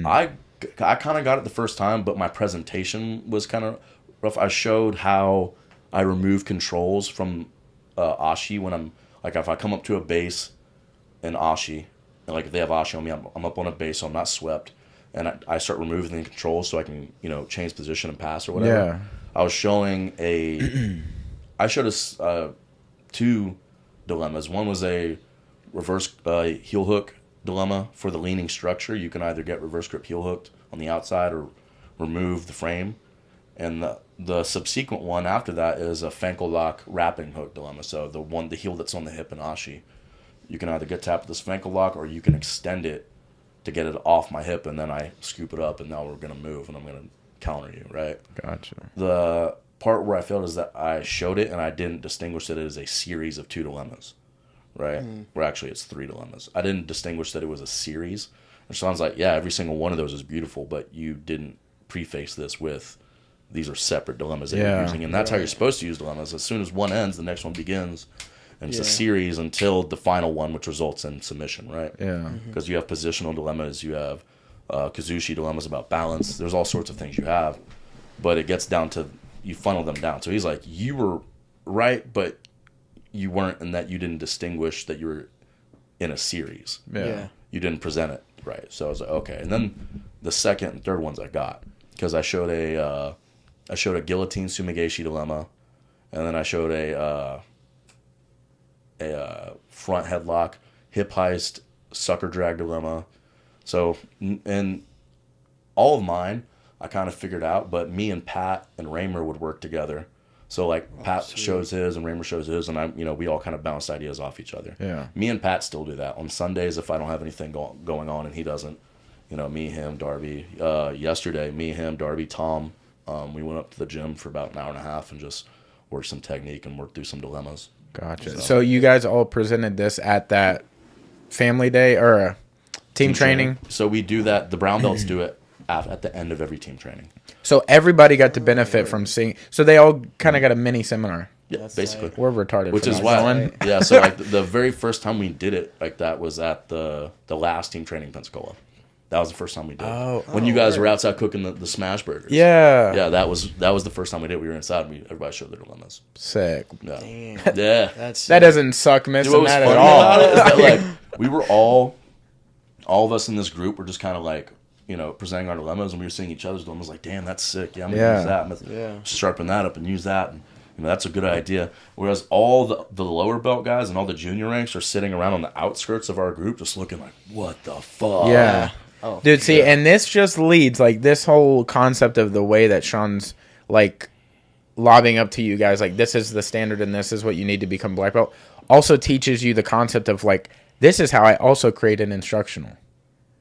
I kind of got it the first time, but my presentation was kind of rough. I showed how I remove controls from Ashi when I'm like, if I come up to a base in Ashi, and like if they have Ashi on me, I'm up on a base, so I'm not swept, and I start removing the controls so I can change position and pass or whatever.
Yeah.
I was showing I showed us 2 dilemmas. One was a reverse heel hook dilemma for the leaning structure. You can either get reverse grip heel hooked on the outside or remove the frame. And the subsequent one after that is a Fenkel lock wrapping hook dilemma. So the heel that's on the hip in Ashi, you can either get tapped with this Fenkel lock or you can extend it to get it off my hip, and then I scoop it up, and now we're going to move, and I'm going to counter you, right?
Gotcha.
The part where I failed is that I showed it, and I didn't distinguish that it is a series of 2 dilemmas, right? Where actually it's 3 dilemmas. I didn't distinguish that it was a series. Which sounds like, yeah, every single one of those is beautiful, but you didn't preface this with these are separate dilemmas that you're using, and that's how you're supposed to use dilemmas. As soon as one ends, the next one begins, and it's a series until the final one, which results in submission, right?
Yeah.
Because you have positional dilemmas, you have Kazushi dilemmas about balance. There's all sorts of things you have, but it gets down to you funnel them down. So he's like, you were right, but you weren't, in that you didn't distinguish that you were in a series.
Yeah.
You didn't present it right. So I was like, okay. And then the second and third ones I got, because I showed a guillotine sumigeshi dilemma, and then I showed a front headlock, hip heist, sucker drag dilemma. So, and all of mine, I kind of figured out, but me and Pat and Raymer would work together. So like Pat shows his and Raymer shows his, and we all kind of bounce ideas off each other.
Yeah.
Me and Pat still do that on Sundays if I don't have anything going on and he doesn't. Me, him, Darby. Yesterday, me, him, Darby, Tom. We went up to the gym for about an hour and a half and just worked some technique and worked through some dilemmas.
Gotcha. So you guys all presented this at that family day or team training?
So we do that. The brown belts do it at the end of every team training.
So everybody got to benefit from seeing. So they all kind of got a mini seminar.
Yeah,
That's
basically.
We're retarded.
Which
for
is
not
why,
going.
yeah. So like the very first time we did it like that was at the last team training in Pensacola. That was the first time we did it.
Oh.
When you guys were outside cooking the smash burgers.
Yeah.
Yeah, that was the first time we did it. We were inside and everybody showed their dilemmas.
Sick.
Yeah.
Damn.
Yeah.
That's
That doesn't suck missing
Dude, what was
that
funny
at all.
about it is that like we were all of us in this group were just kind of like, presenting our dilemmas, and we were seeing each other's dilemmas like, damn, that's sick. Yeah, I'm going to use that. I'm gonna sharpen that up and use that. And, that's a good idea. Whereas all the lower belt guys and all the junior ranks are sitting around on the outskirts of our group just looking like, what the fuck?
Yeah.
Oh,
Dude, see, and this just leads, like, this whole concept of the way that Sean's, like, lobbing up to you guys, like, this is the standard and this is what you need to become black belt, also teaches you the concept of, like, this is how I also create an instructional.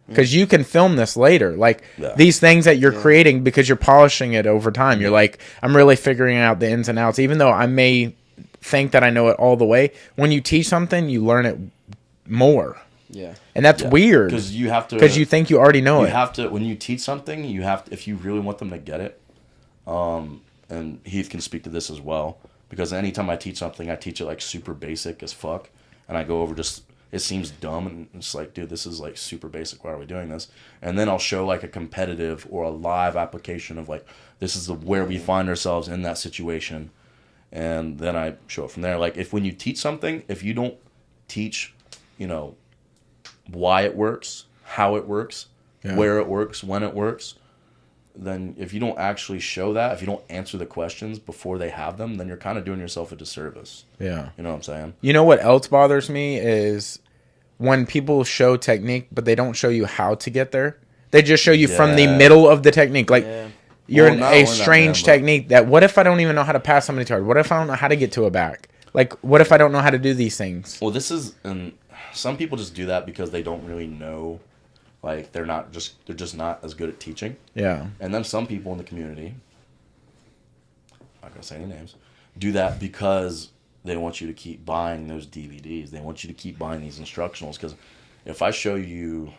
Because you can film this later. Like, these things that you're creating because you're polishing it over time. You're like, I'm really figuring out the ins and outs. Even though I may think that I know it all the way, when you teach something, you learn it more.
Yeah.
And that's weird.
Because you have to...
Because you think you already know it.
You have to... When you teach something, you have to... If you really want them to get it, and Heath can speak to this as well, because anytime I teach something, I teach it, like, super basic as fuck, and I go over just... it seems dumb, and it's like, dude, this is like super basic. Why are we doing this? And then I'll show like a competitive or a live application of like, this is where we find ourselves in that situation. And then I show it from there. Like, when you teach something, if you don't teach, why it works, how it works, where it works, when it works, then if you don't actually show that, if you don't answer the questions before they have them, then you're kind of doing yourself a disservice.
Yeah.
You know what I'm saying?
You know what else bothers me is when people show technique, but they don't show you how to get there. They just show you from the middle of the technique. Like, you're in a strange technique that, what if I don't even know how to pass somebody hard? What if I don't know how to get to a back? Like, what if I don't know how to do these things?
Well, and some people just do that because they don't really know. Like, they're just not as good at teaching.
Yeah.
And then some people in the community, I'm not going to say any names, do that because they want you to keep buying those DVDs. They want you to keep buying these instructionals. Because if I show you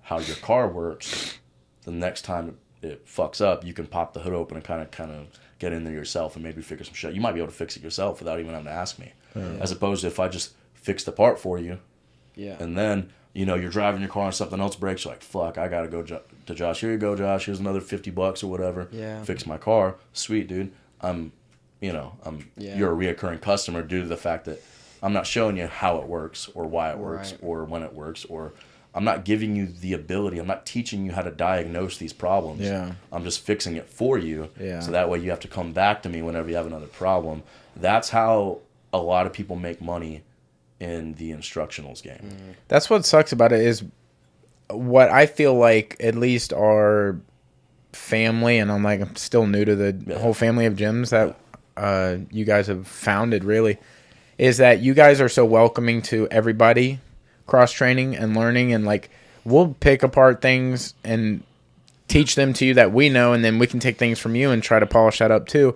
how your car works, the next time it fucks up, you can pop the hood open and kind of get in there yourself and maybe figure some shit. You might be able to fix it yourself without even having to ask me. As opposed to if I just fix the part for you, and then you're driving your car and something else breaks, you're like, fuck, I gotta go to Josh. Here you go, Josh. Here's another $50 or whatever. Yeah. Fix my car. Sweet, dude. You're a reoccurring customer due to the fact that I'm not showing you how it works or why it works or when it works, or I'm not giving you the ability. I'm not teaching you how to diagnose these problems. Yeah. I'm just fixing it for you. Yeah. So that way you have to come back to me whenever you have another problem. That's how a lot of people make money in the instructionals game.
That's what sucks about it is what I feel like at least our family, and I'm still new to the whole family of gyms that you guys have founded, really, is that you guys are so welcoming to everybody cross-training and learning, and like we'll pick apart things and teach them to you that we know, and then we can take things from you and try to polish that up too.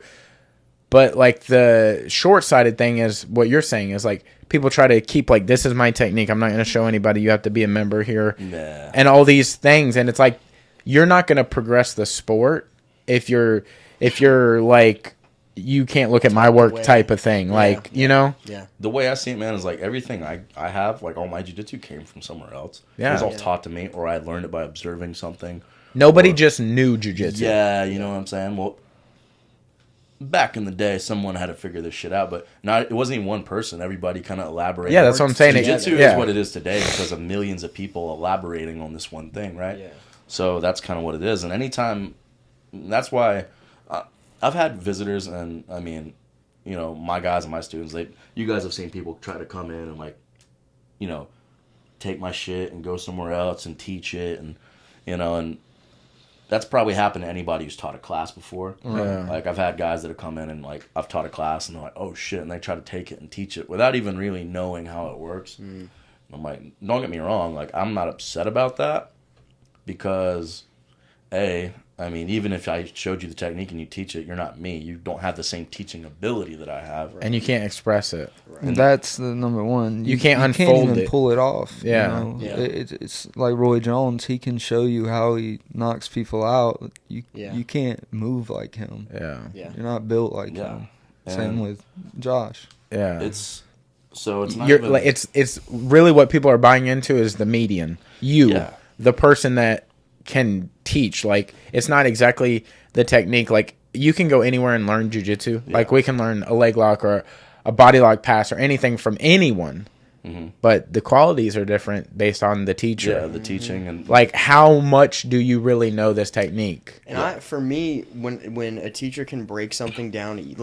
But like the short-sighted thing is what you're saying is like people try to keep like, this is my technique, I'm not going to show anybody, you have to be a member here, and all these things, and it's like you're not going to progress the sport if you're like, you can't look at my work type of thing. Like,
Yeah.
The way I see it, man, is like everything I have, like all my jiu-jitsu came from somewhere else.
Yeah.
It was all taught to me, or I learned it by observing something.
Nobody just knew jiu-jitsu.
Yeah, you know what I'm saying? Well, back in the day, someone had to figure this shit out, but it wasn't even one person. Everybody kind of elaborated.
Yeah, that's what I'm saying.
Jiu-jitsu is what it is today because of millions of people elaborating on this one thing, right? Yeah. So that's kind of what it is. And anytime, that's why I've had visitors, and I mean, my guys and my students, you guys have seen people try to come in and like, take my shit and go somewhere else and teach it, and and that's probably happened to anybody who's taught a class before. Yeah. Like I've had guys that have come in and like I've taught a class and they're like, oh shit, and they try to take it and teach it without even really knowing how it works. I'm like, don't get me wrong, like I'm not upset about that because I mean, even if I showed you the technique and you teach it, you're not me. You don't have the same teaching ability that I have.
And you can't express it.
Right. And that's the number one.
You can't unfold
can't even pull it off.
Yeah.
It's like Roy Jones. He can show you how he knocks people out. You can't move like him. Yeah. You're not built like him. Same with Josh.
Yeah.
It's not
it's really what people are buying into is the median. The person that can teach. Like, it's not exactly the technique. Like, you can go anywhere and learn jiu-jitsu. Like, we can learn a leg lock or a body lock pass or anything from anyone. But the qualities are different based on the teacher.
Yeah, the teaching. And
like, how much do you really know this technique?
And for me, when a teacher can break something down,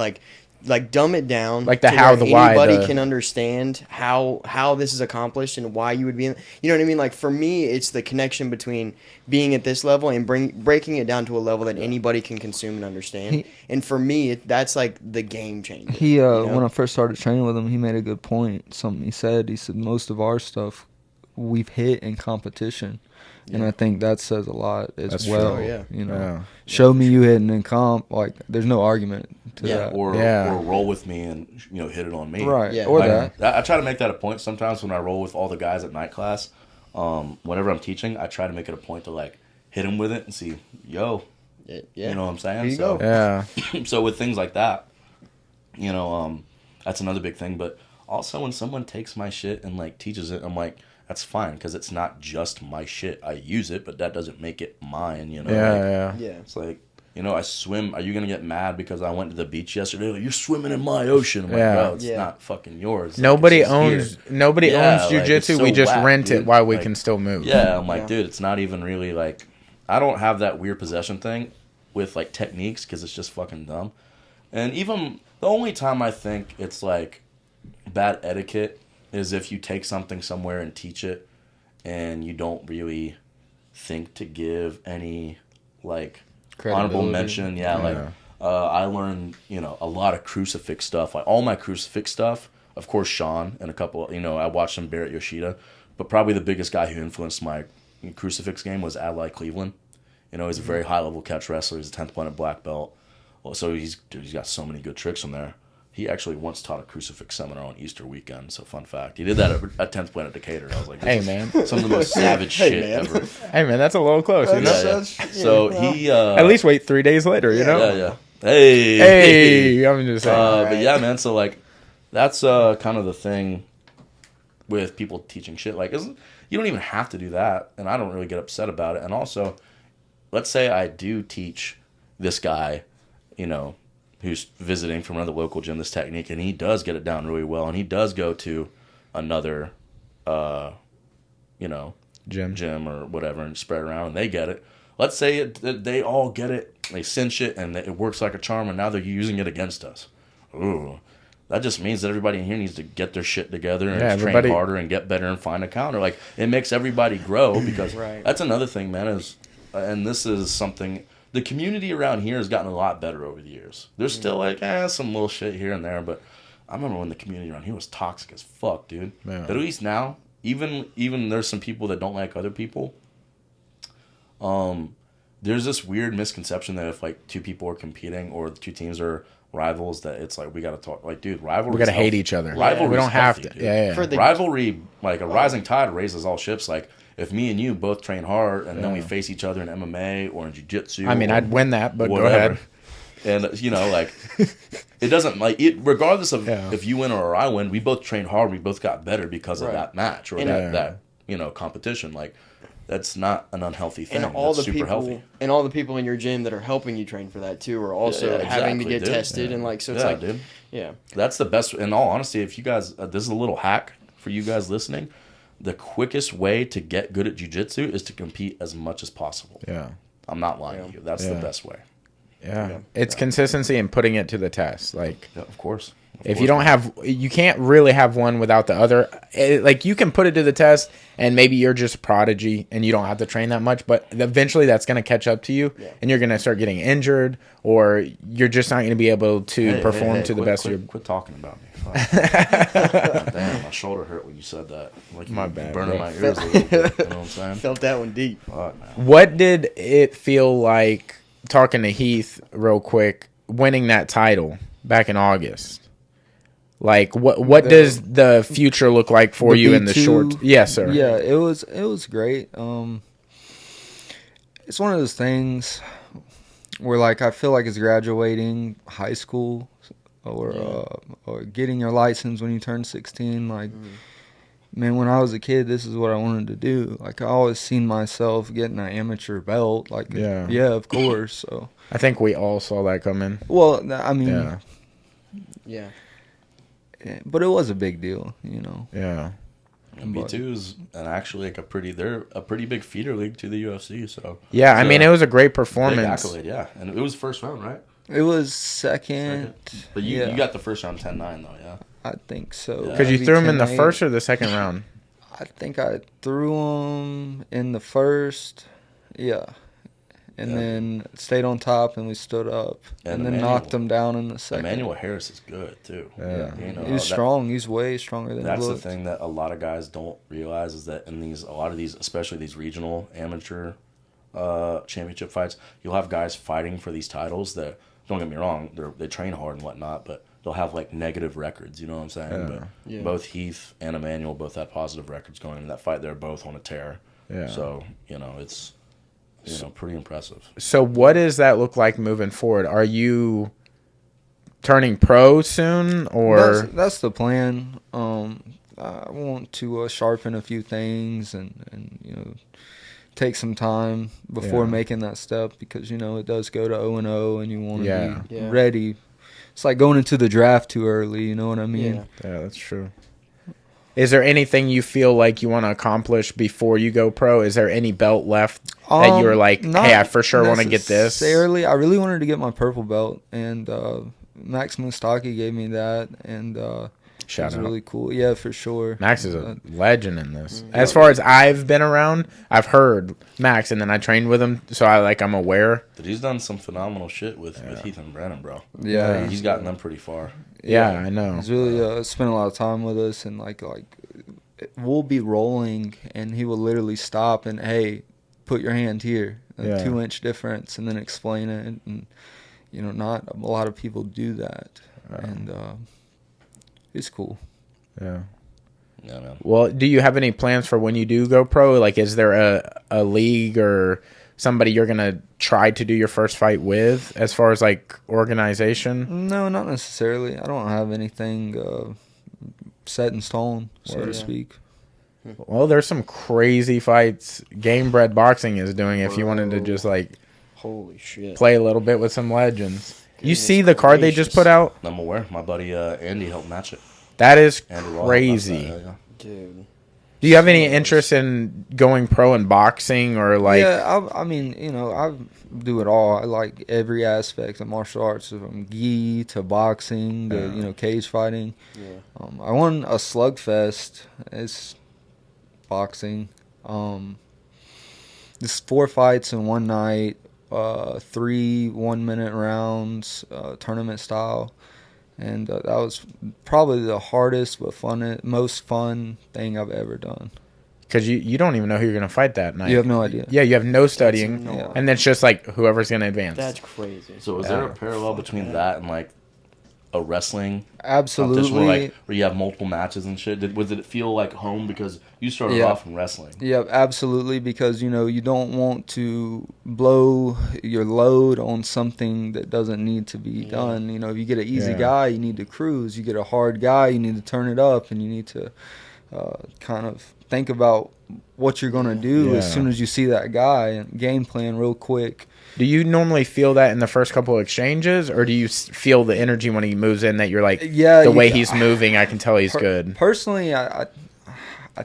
like dumb it down,
like the how, the why,
anybody can understand how this is accomplished and why you would be in, you know what I mean? Like for me, it's the connection between being at this level and breaking it down to a level that anybody can consume and understand. And for me, that's like the game changer.
When I first started training with him, he made a good point. Something he said most of our stuff we've hit in competition. And I think that says a lot as well.
True,
Show me you hitting in comp, like there's no argument to that.
Or roll with me and hit it on me.
Right. Yeah. Or that.
I try to make that a point sometimes when I roll with all the guys at night class. Whenever I'm teaching, I try to make it a point to like hit them with it and see, you know what I'm saying?
Here you go.
Yeah.
So with things like that, that's another big thing. But also when someone takes my shit and like teaches it, I'm like, that's fine because it's not just my shit. I use it, but that doesn't make it mine. You know?
Yeah.
It's like, you know, I swim. Are you gonna get mad because I went to the beach yesterday? Like, you're swimming in my ocean. I'm like, bro, it's not fucking yours.
Nobody
like,
owns jujitsu.
So
we just
whack,
rent
dude.
it while we
Like,
can still move.
Yeah, I'm like, dude, it's not even really like. I don't have that weird possession thing with like techniques because it's just fucking dumb. And even the only time I think it's like bad etiquette is if you take something somewhere and teach it, and you don't really think to give any like honorable mention. Yeah, like I learned, you know, a lot of crucifix stuff. Like all my crucifix stuff, of course, Sean and a couple. You know, I watched some Barrett Yoshida, but probably the biggest guy who influenced my crucifix game was Adlai Cleveland. You know, he's a very high level catch wrestler. He's a 10th planet black belt. Well, so he's got so many good tricks from there. He actually once taught a crucifix seminar on Easter weekend. So fun fact, he did that at 10th Planet Decatur. I was like,
hey man,
some of the most savage shit ever.
Hey man, that's a little close. You know?
So he
at least wait 3 days later. You know?
Yeah. Hey,
I'm just saying.
But yeah, man. So like, that's kind of the thing with people teaching shit. Like, you don't even have to do that, and I don't really get upset about it. And also, let's say I do teach this guy, you know, who's visiting from another local gym this technique, and he does get it down really well, and he does go to another, you know, gym or whatever and spread around, and they get it. Let's say they all get it, they cinch it, and it works like a charm, and now they're using it against us. Ooh. That just means that everybody in here needs to get their shit together and train harder and get better and find a counter. Like, it makes everybody grow because that's another thing, man, is, and this is something... The community around here has gotten a lot better over the years. There's still like some little shit here and there, but I remember when the community around here was toxic as fuck, dude. Man. But at least now, even there's some people that don't like other people. There's this weird misconception that if like two people are competing or the two teams are rivals, that it's like we gotta talk. Like, dude, rivalry.
We gotta hate each other.
Rivalry.
We don't have to.
Dude.
Yeah.
Rivalry, like a rising tide raises all ships. Like, if me and you both train hard and then we face each other in MMA or in jiu-jitsu.
I mean, I'd win that, but whatever. Go
ahead. And, you know, like, it doesn't, like, regardless of if you win or I win, we both trained hard. We both got better because of that match or that, you know, competition. Like, that's not an unhealthy thing.
And all
that's
the
super
people,
healthy.
And all the people in your gym that are helping you train for that, too, are also having to get tested. And, like, so it's like,
dude. Yeah. That's the best. In all honesty, if you guys, this is a little hack for you guys listening. The quickest way to get good at jiu-jitsu is to compete as much as possible.
Yeah.
I'm not lying to you. That's the best way.
Yeah. It's consistency and putting it to the test. Like,
of course.
If you don't have, you can't really have one without the other. Like, you can put it to the test, and maybe you're just a prodigy, and you don't have to train that much. But eventually, that's going to catch up to you, and you're going to start getting injured, or you're just not going to be able to perform to the best of your.
Quit talking about me. Damn, my shoulder hurt when you said that. Like,
my bad,
burning my ears a little bit. You know what I'm saying?
Felt that one deep.
Fuck, man.
What did it feel like, talking to Heath real quick, winning that title back in August? Like, what does the future look like for you in the short? Yes, sir.
Yeah, it was great. It's one of those things where, like, I feel like it's graduating high school or getting your license when you turn 16. Like, man, when I was a kid, this is what I wanted to do. Like, I always seen myself getting an amateur belt. Like, yeah, of course. So
I think we all saw that coming.
Well, I mean,
yeah.
But it was a big deal, you know.
Yeah.
And B2 is actually like they're a pretty big feeder league to the UFC. So
yeah, I mean, it was a great performance.
Big accolade, yeah, and it was first round, right?
It was second.
But you got the first round 10-9 though, yeah.
I think so.
Because you threw him in the first or the second round.
I think I threw him in the first, and then stayed on top, and we stood up, and then knocked him down in the second.
Emmanuel Harris is good too.
Yeah, you know, he's strong. He's way stronger than he looked.
That's the thing that a lot of guys don't realize is that in a lot of these, especially these regional amateur championship fights, you'll have guys fighting for these titles that, don't get me wrong, they train hard and whatnot, but they'll have like negative records. You know what I'm saying? But both Heath and Emmanuel both had positive records going in that fight. They're both on a tear. Yeah. So it's. pretty impressive.
So what does that look like moving forward? Are you turning pro soon, or
that's the plan. I want to sharpen a few things and take some time before making that step, because it does go to 0-0 and you want to be ready. It's like going into the draft too early, you know what I mean?
Yeah, that's true. Is there anything you feel like you want to accomplish before you go pro? Is there any belt left that you're like, hey, I for sure want to get this?
I really wanted to get my purple belt, and Max Mustaki gave me that, and
Shout out.
Really cool. Yeah, for sure.
Max is a legend in this. As far as I've been around, I've heard Max, and then I trained with him, so I'm aware.
But he's done some phenomenal shit with Heath and Brennan, bro.
Yeah,
he's gotten them pretty far.
Yeah, I know.
He's really spent a lot of time with us, and like we'll be rolling, and he will literally stop and, hey, put your hand here, a 2-inch difference, and then explain it. And not a lot of people do that, and it's cool.
Yeah.
Yeah, man.
Well, do you have any plans for when you do go pro? Like, is there a league or somebody you're gonna try to do your first fight with, as far as like organization?
No, not necessarily. I don't have anything set in stone, so to speak.
Well, there's some crazy fights Game Bred Boxing is doing. If you wanted to just like,
holy shit,
play a little bit with some legends. You see the card they just put out?
I'm aware. My buddy Andy helped match it.
That is
Andy
crazy.
Yeah.
dude.
Do you have any interest in going pro in boxing, or like?
Yeah, I mean, I do it all. I like every aspect of martial arts, from gi to boxing to cage fighting.
Yeah.
I won a slugfest. It's boxing. Just 4 fights in one night. 3 1-minute rounds, tournament style, and that was probably the hardest but most fun thing I've ever done.
Because you don't even know who you're going to fight that night.
You have no idea.
Yeah, you have no studying,
no
and it's just like whoever's going to advance.
That's crazy.
So is there a parallel between that and like a wrestling
Absolutely.
competition where you have multiple matches and shit? Did it feel like home because you started off in wrestling?
Yeah, absolutely, because you don't want to blow your load on something that doesn't need to be done. If you get an easy guy, you need to cruise. You get a hard guy, you need to turn it up, and you need to kind of think about what you're going to do as soon as you see that guy, and game plan real quick.
Do you normally feel that in the first couple of exchanges, or do you feel the energy when he moves in that you're like, the way he's moving, I can tell he's good?
Personally, I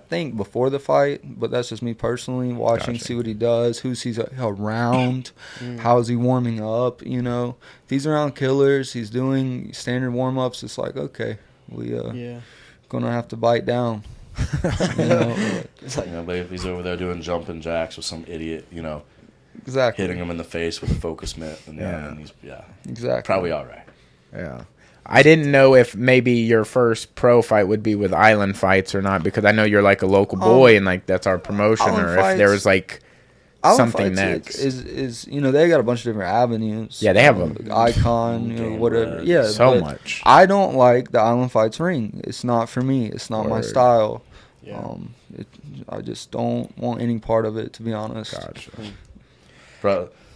think before the fight, but that's just me personally, watching, see what he does, who's he's around, how is he warming up, If he's around killers, he's doing standard warm-ups, it's like, okay, we going to have to bite down.
It's like, but if he's over there doing jumping jacks with some idiot,
exactly,
hitting him in the face with a focus mitt, and then he's
exactly,
probably all right.
Yeah. I didn't know if maybe your first pro fight would be with Island Fights or not, because I know you're like a local boy and like that's our promotion, or if there was like something next.
Is they got a bunch of different avenues.
Yeah, they have a
Icon, whatever. Yeah,
so much.
I don't like the Island Fights ring. It's not for me. It's not my style.
Yeah.
I just don't want any part of it, to be honest.
Gotcha.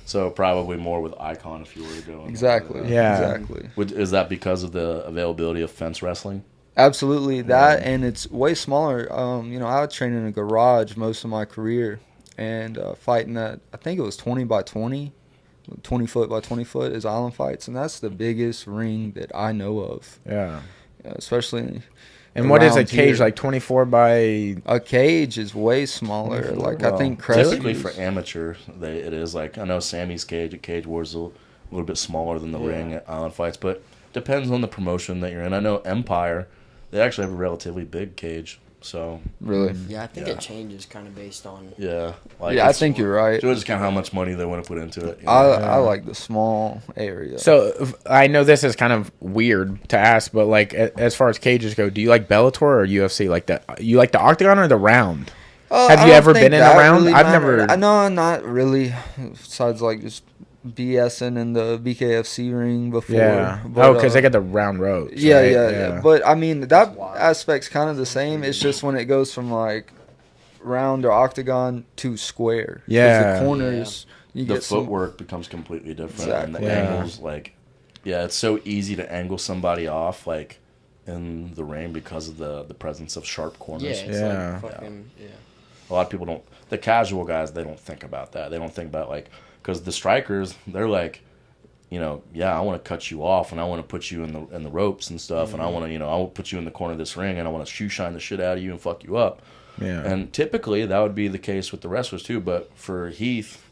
So probably more with Icon if you were to go.
Exactly. Exactly.
Is that because of the availability of fence wrestling?
Absolutely. That, and it's way smaller. I would train in a garage most of my career, and fighting that, I think it was 20 by 20, 20 foot by 20 foot is Island Fights, and that's the biggest ring that I know of.
Yeah.
Especially.
And what is a cage, like 24 by...
A cage is way smaller. Like, I think
typically for amateur, it is. Like, I know Sammy's cage at Cage Wars is a little bit smaller than the ring at Island Fights, but depends on the promotion that you're in. I know Empire, they actually have a relatively big cage. So
really,
yeah, I think it changes kind of based on.
I think you're right.
So it's just kind of how much money they want to put into it.
I like the small area.
So I know this is kind of weird to ask, but like as far as cages go, do you like Bellator or UFC? Like you like the octagon or the round? Have you ever been in a round?
Really
I've never.
No, not really. Besides, like just BSing in the BKFC ring before.
Yeah.
But,
because they got the round ropes.
Yeah,
right?
yeah. But I mean, that aspect's kind of the same. It's just when it goes from like round or octagon to square.
Yeah.
The corners.
The footwork becomes completely different, and the angles, like, Yeah, it's so easy to angle somebody off, like, in the ring because of the presence of sharp
Yeah,
corners.
it's
Yeah.
like fucking
A lot of people don't. The casual guys, they don't think about that. They don't think about, like, because the strikers, they're like, yeah, I want to cut you off, and I want to put you in the ropes and stuff, and I want to, I will put you in the corner of this ring, and I want to shoe shine the shit out of you and fuck you up.
Yeah.
And typically that would be the case with the wrestlers too. But for Heath,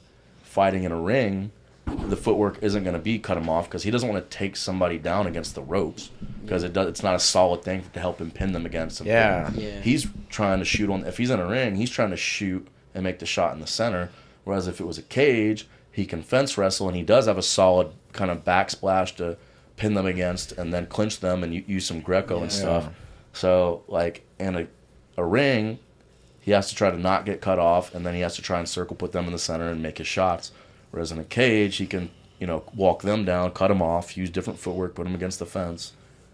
fighting in a ring, the footwork isn't going to be cut him off because he doesn't want to take somebody down against the ropes because it's not a solid thing to help him pin them against him.
Yeah.
He's trying to shoot if he's in a ring, he's trying to shoot and make the shot in the center. Whereas if it was a cage, he can fence wrestle, and he does have a solid kind of backsplash to pin them against and then clinch them and use some Greco and stuff. So, like, in a ring, he has to try to not get cut off, and then he has to try and circle put them in the center and make his shots. Whereas in a cage, he can, walk them down, cut them off, use different footwork, put them against the fence,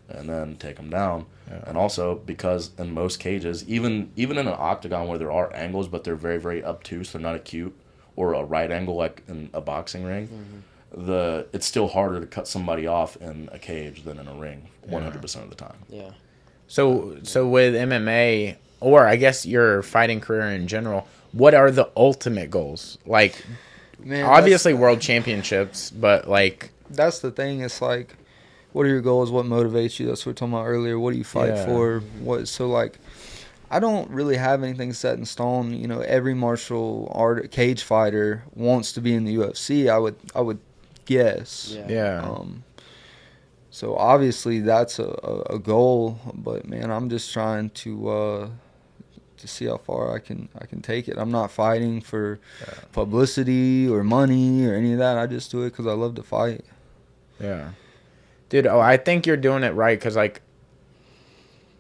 and then take them down. Yeah. And also, because in most cages, even in an octagon where there are angles, but they're very, very obtuse, they're not acute, or a right angle like in a boxing ring, it's still harder to cut somebody off in a cage than in a ring, 100% of the time.
Yeah.
So with MMA, or I guess your fighting career in general, what are the ultimate goals? Like, man, obviously world championships, but like...
That's the thing. It's like, what are your goals? What motivates you? That's what we were talking about earlier. What do you fight for? So, like, I don't really have anything set in stone. Every martial art cage fighter wants to be in the UFC. I would guess.
Yeah.
So obviously that's a goal, but man, I'm just trying to see how far I can take it. I'm not fighting for publicity or money or any of that. I just do it because I love to fight.
Yeah, dude. I think you're doing it right because like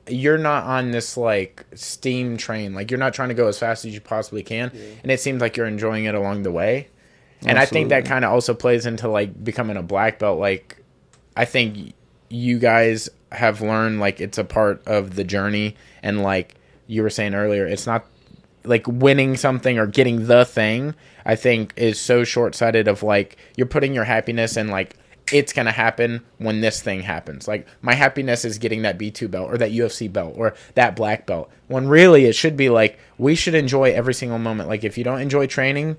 you're not on this like steam train. Like you're not trying to go as fast as you possibly can, and it seems like you're enjoying it along the way. And I think that kind of also plays into like becoming a black belt. Like I think you guys have learned like it's a part of the journey, and like you were saying earlier, it's not like winning something or getting the thing. I think is so short-sighted of like you're putting your happiness in like it's going to happen when this thing happens. Like my happiness is getting that B2 belt or that UFC belt or that black belt. When really it should be like we should enjoy every single moment. Like if you don't enjoy training,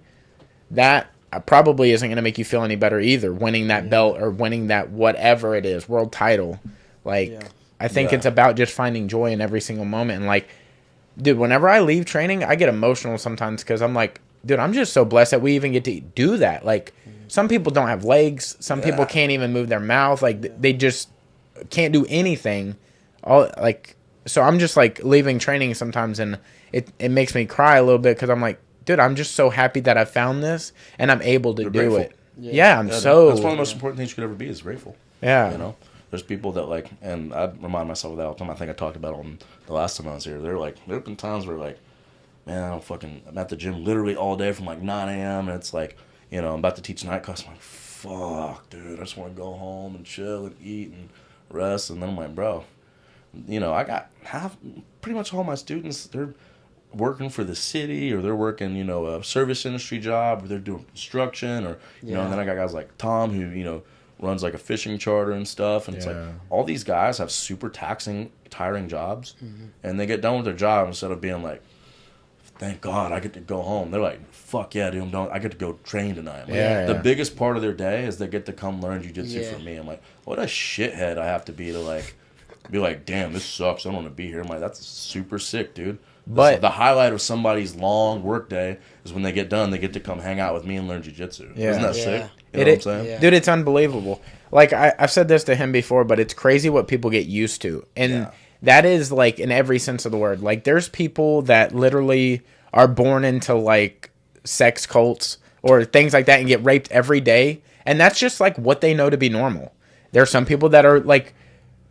that probably isn't going to make you feel any better either. Winning that belt or winning that whatever it is, world title. Like I think it's about just finding joy in every single moment. And like, dude, whenever I leave training, I get emotional sometimes because I'm like, dude, I'm just so blessed that we even get to do that. Like some people don't have legs. Some people can't even move their mouth. Like they just can't do anything. So I'm just like leaving training sometimes, and it makes me cry a little bit because I'm like, dude, I'm just so happy that I found this and I'm able to do it. I'm so...
That's one of the most important things you could ever be is grateful.
Yeah.
There's people that like, and I remind myself of that all the time. I think I talked about it on the last time I was here. There have been times where like, man, I'm at the gym literally all day from like 9 a.m. and it's like, I'm about to teach night class. I'm like, fuck, dude, I just want to go home and chill and eat and rest. And then I'm like, bro, I got pretty much all my students, they're working for the city or they're working, a service industry job or they're doing construction or, and then I got guys like Tom who, runs like a fishing charter and stuff. And it's like all these guys have super taxing, tiring jobs and they get done with their job instead of being like, thank God I get to go home. They're like, fuck yeah, dude, I get to go train tonight. Like, the biggest part of their day is they get to come learn jiu-jitsu from me. I'm like, what a shithead I have to be to like, be like, damn, this sucks. I don't want to be here. I'm like, that's super sick, dude. But the highlight of somebody's long work day is when they get done, they get to come hang out with me and learn jiu-jitsu. Isn't that sick? You know what I'm saying?
Yeah. Dude, it's unbelievable. Like, I've said this to him before, but it's crazy what people get used to. And that is, like, in every sense of the word. Like, there's people that literally are born into, like, sex cults or things like that and get raped every day. And that's just, like, what they know to be normal. There are some people that are, like,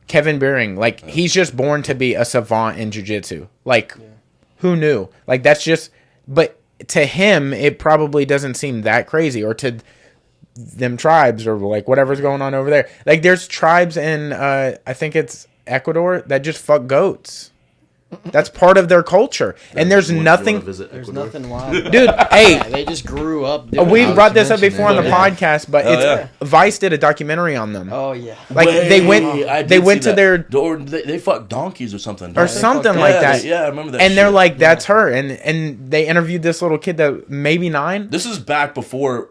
Kevin Beering. Like, he's just born to be a savant in jiu-jitsu. Like... Who knew? Like, that's just... But to him, it probably doesn't seem that crazy. Or to them tribes or, like, whatever's going on over there. Like, there's tribes in, I think it's Ecuador, that just fuck goats. That's part of their culture. And there's
You wanna
nothing...
visit
There's
Ecuador?
nothing wild.
Dude, hey,
Yeah, they just grew up. Doing
we
it.
brought this up before on the
Yeah.
podcast, but
Oh,
it's
yeah.
Vice did a documentary on them.
Oh yeah.
Like, they went
I
they
did
went
see
to
that.
their...
Or they fuck donkeys or something.
Or
don't they?
something
Yeah,
like that.
Yeah, I remember that.
And they're
shit.
like, that's her. And they interviewed this little kid that maybe 9.
this is back before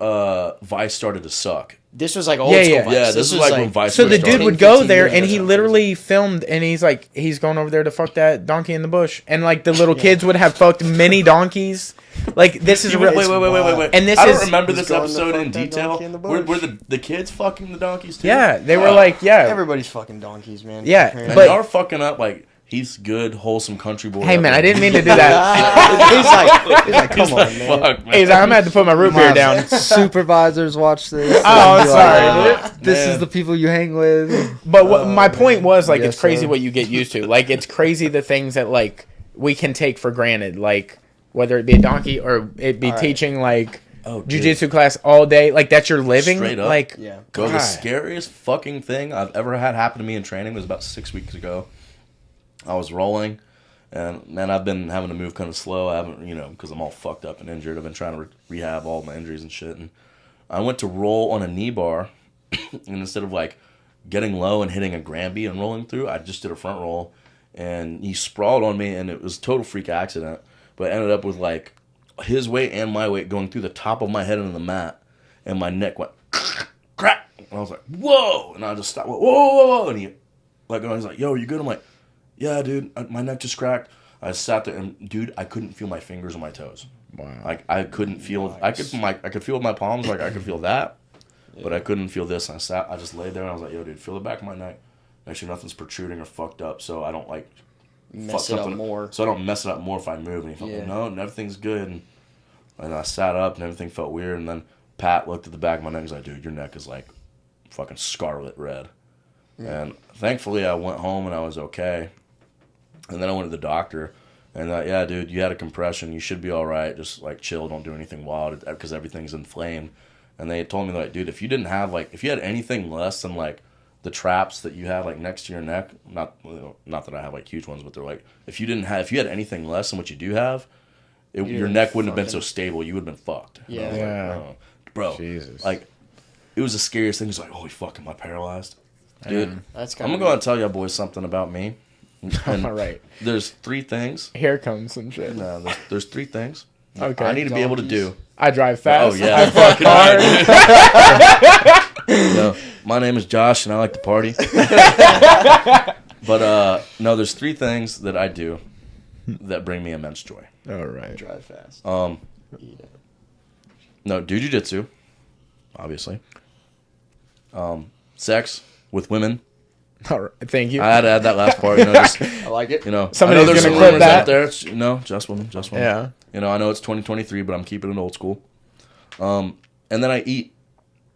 Vice started to suck.
This was like old
Yeah,
school.
yeah.
Vice.
Yeah, this is
was
like when Vice
So the
first
dude
started.
would go
15
there
years
and
ago.
he literally filmed and he's going over there to fuck that donkey in the bush. And like the little kids would have fucked many donkeys. Like this is
Wait,
real.
wait.
And this
I don't
is-
remember
He's
this
going to
episode
fuck
in
that
detail.
donkey in the
Were
bush.
the kids fucking the donkeys too?
Yeah, they were like, yeah.
Everybody's fucking donkeys, man.
Yeah,
And
Apparently.
but-
y'all are fucking up like he's good, wholesome country boy.
Hey man, I didn't mean to do that.
he's like, come on, man.
Fuck, man.
He's like, I'm gonna have to put my root beer
My
down.
supervisors watch this.
Oh,
and
I'm
be
sorry,
like, This
Man.
is the people you hang with.
But what my point was, like,
Yes,
it's crazy
sir.
what you get used to. Like, it's crazy the things that like we can take for granted, like whether it be a donkey or it be
All right.
teaching like
Oh, dude.
jujitsu class all day, like that's your living.
Straight up.
Like,
Yeah.
Go, the
God.
scariest fucking thing I've ever had happen to me in training was about 6 weeks ago. I was rolling, and man, I've been having to move kind of slow. I haven't, because I'm all fucked up and injured. I've been trying to rehab all my injuries and shit. And I went to roll on a knee bar, and instead of like getting low and hitting a Granby and rolling through, I just did a front roll, and he sprawled on me, and it was a total freak accident. But I ended up with like his weight and my weight going through the top of my head into the mat, and my neck went crack. And I was like, whoa! And I just stopped. Whoa, whoa, whoa! And he's like, yo, you good? I'm like, yeah, dude, my neck just cracked. I sat there and, dude, I couldn't feel my fingers or my toes.
wow.
Like I couldn't feel. I could feel with my palms. Like I could feel that, but I couldn't feel this. And I just laid there and I was like, yo, dude, feel the back of my neck. Make sure nothing's protruding or fucked up, so I don't like
Mess
fuck
it up
something-
more.
So I don't mess it up more if I move. And he felt
Yeah.
like, no, everything's good. And I sat up and everything felt weird. And then Pat looked at the back of my neck and was like, dude, your neck is like fucking scarlet red. And thankfully I went home and I was okay. And then I went to the doctor. And yeah, dude, you had a compression. You should be all right. Just like chill. Don't do anything wild because everything's inflamed. And they told me like, dude, if you didn't have like, if you had anything less than like the traps that you had like next to your neck, not that I have like huge ones, but they're like, if you had anything less than what you do have, your neck wouldn't have been so stable. You would have been fucked. And I was like,
Yeah.
oh. Bro,
Jesus.
like it was the scariest thing. It's like, holy fuck, am I paralyzed, dude?
That's
I'm gonna go and tell y'all boys something about me. And
All right,
there's 3 things.
here comes some shit.
No, there's 3 things
Okay,
I need to be able to do.
I drive fast.
Oh yeah,
I fuck hard.
No, my name is Josh and I like to party. But no, there's 3 things that I do that bring me immense joy.
All right.
Drive fast.
No, do jujitsu, obviously. Sex with women.
All right. Thank you.
I had to add that last part. Just,
I like it.
I
Somebody's
know there's
gonna
some
clip
rumors
that.
out there. Just women, just women.
Yeah.
I know it's 2023, but I'm keeping it old school. And then I eat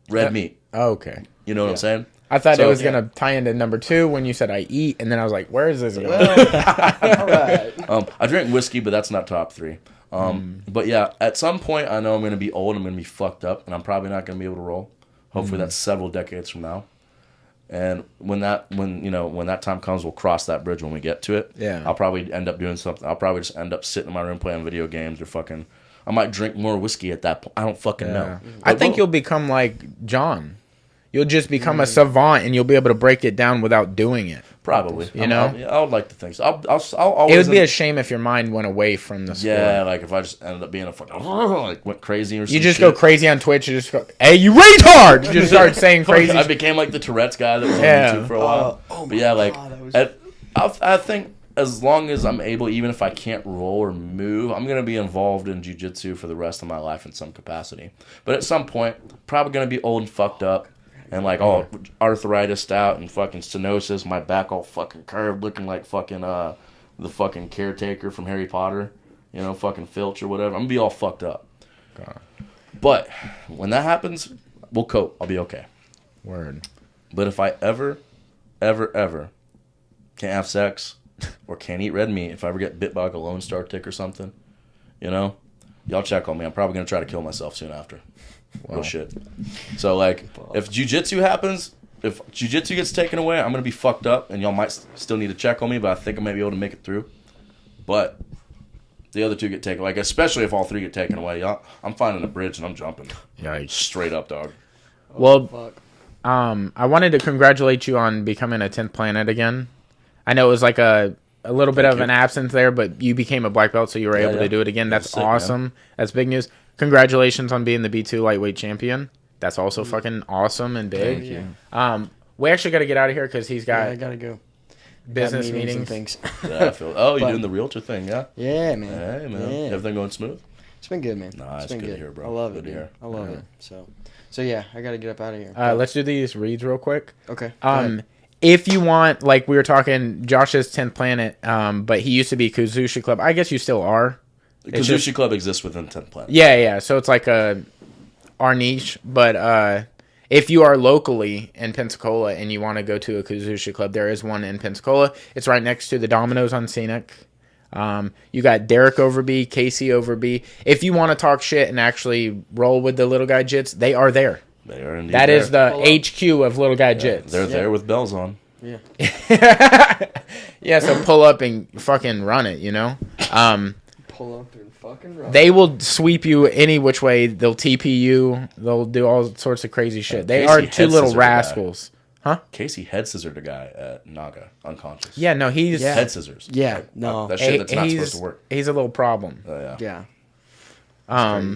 red meat.
Okay.
You know what I'm saying?
I thought
So-
it was gonna tie into number 2 when you said I eat, and then I was like, "Where is this going?"
All right.
I drink whiskey, but that's not top 3. But yeah, at some point, I know I'm going to be old. I'm going to be fucked up, and I'm probably not going to be able to roll. Hopefully, that's several decades from now. And when that time comes, we'll cross that bridge when we get to it.
Yeah.
I'll probably end up doing something. I'll probably just end up sitting in my room playing video games or fucking. I might drink more whiskey at that point. I don't fucking know.
I think you'll become like John. You'll just become a savant, and you'll be able to break it down without doing it.
Probably.
You know?
I would like to think so. I'll always.
It would be a shame if your mind went away from the sport.
Yeah, like if I just ended up being a fucking like went crazy or something.
You just go crazy on Twitch. You just go, "Hey, you retard!" You just start saying crazy.
I became like the Tourette's guy that was
Yeah.
on YouTube for a while. But yeah, like I think as long as I'm able, even if I can't roll or move, I'm gonna be involved in jiu-jitsu for the rest of my life in some capacity. But at some point, probably gonna be old and fucked up. And like all arthritis out and fucking stenosis, my back all fucking curved, looking like fucking the fucking caretaker from Harry Potter, fucking Filch or whatever. I'm gonna be all fucked up.
God.
But when that happens, we'll cope. I'll be okay.
Word.
But if I ever can't have sex or can't eat red meat, if I ever get bit by like a Lone Star tick or something, y'all check on me. I'm probably gonna try to kill myself soon after. Real shit. So like, if jiu-jitsu happens, if jiu-jitsu gets taken away, I'm gonna be fucked up, and y'all might still need to check on me. But I think I might be able to make it through. but the other two get taken. Like, especially if all three get taken away, I'm finding a bridge and I'm jumping.
Yikes.
Straight up, dog.
Well,
Fuck.
I wanted to congratulate you on becoming a 10th planet again. I know it was like a little bit of an absence there, but you became a black belt, so you were able to do it again. That's
sick,
awesome. Man. That's big news. Congratulations on being the B2 lightweight champion. That's also fucking awesome and big.
Thank you.
We actually got to get out of here because he's got
I gotta go.
business
Meetings and
meetings.
things.
Yeah, I feel. Oh, you're doing the realtor thing, yeah?
Yeah, man.
Hey, man.
Yeah.
Everything going smooth?
It's been good, man.
Nah,
it's
it's
been
good to hear, bro.
I love
Good
it,
to
dude.
hear.
I love it. So yeah, I gotta get up out of here.
Let's do these reads real quick.
Okay. Go ahead.
If you want, like we were talking, Josh's 10th planet, but he used to be Kuzushi Club. I guess you still are.
The
It's
Kazushi
just-
Club exists within 10th Planet.
Yeah. So it's like our niche. But if you are locally in Pensacola and you want to go to a Kuzushi Club, there is one in Pensacola. It's right next to the Domino's on Scenic. You got Derek Overby, Casey Overby. If you want to talk shit and actually roll with the little guy jits, they are there.
They are indeed
That
there.
is the HQ of little guy jits.
They're there with bells on.
Yeah.
Yeah, so pull up and fucking run it, you know?
Pull up and fucking run.
They will sweep you any which way. They'll TP you. They'll do all sorts of crazy shit. They
Casey
are
head
two little
scissor guy.
rascals.
Casey head scissored a guy at Naga, unconscious.
Yeah, no, he's
Yeah.
Head scissors.
Yeah,
Like,
no.
that shit that's not
he's,
supposed to work.
he's a little problem.
Oh, yeah.
Yeah.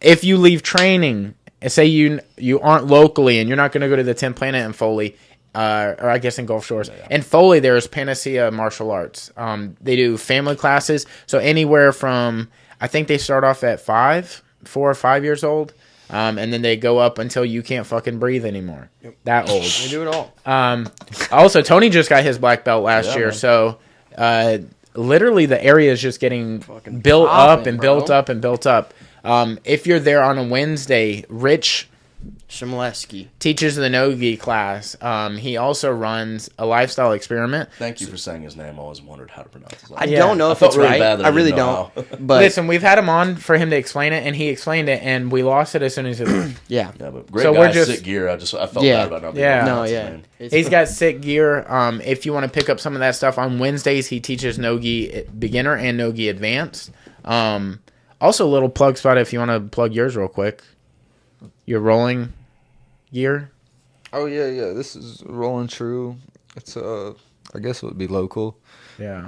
If you leave training, say you aren't locally and you're not going to go to the 10th Planet in Foley, or I guess in Gulf Shores. In Foley, there's Panacea Martial Arts. They do family classes, so anywhere from, I think they start off at 4 or 5 years old, and then they go up until you can't fucking breathe anymore.
Yep.
That old.
They do it all.
Also, Tony just got his black belt last year,
man.
so literally the area is just getting
Fucking
built
poppin',
up and
bro.
built up and built up. If you're there on a Wednesday, Rich
Shimoleski.
teaches the no-gi class. He also runs a lifestyle experiment.
Thank you for saying his name. I always wondered how to pronounce his
I
name.
don't know
I
if
felt
it's
really
right.
bad that
I
I
really
didn't know
don't. But
Listen, we've had him on for him to explain it, and he explained it, and we lost it as soon as he left.
yeah.
Yeah, but great
So
guy,
we're just-
sick gear. I felt
Yeah.
bad about not being
Yeah.
able to
No,
pronounce his
yeah.
name.
He's got sick gear. If you want to pick up some of that stuff on Wednesdays, he teaches no-gi beginner and no-gi advanced. Also, a little plug spot if you want to plug yours real quick. Your rolling gear.
Oh yeah. This is Rolling True. It's I guess it would be local.
Yeah.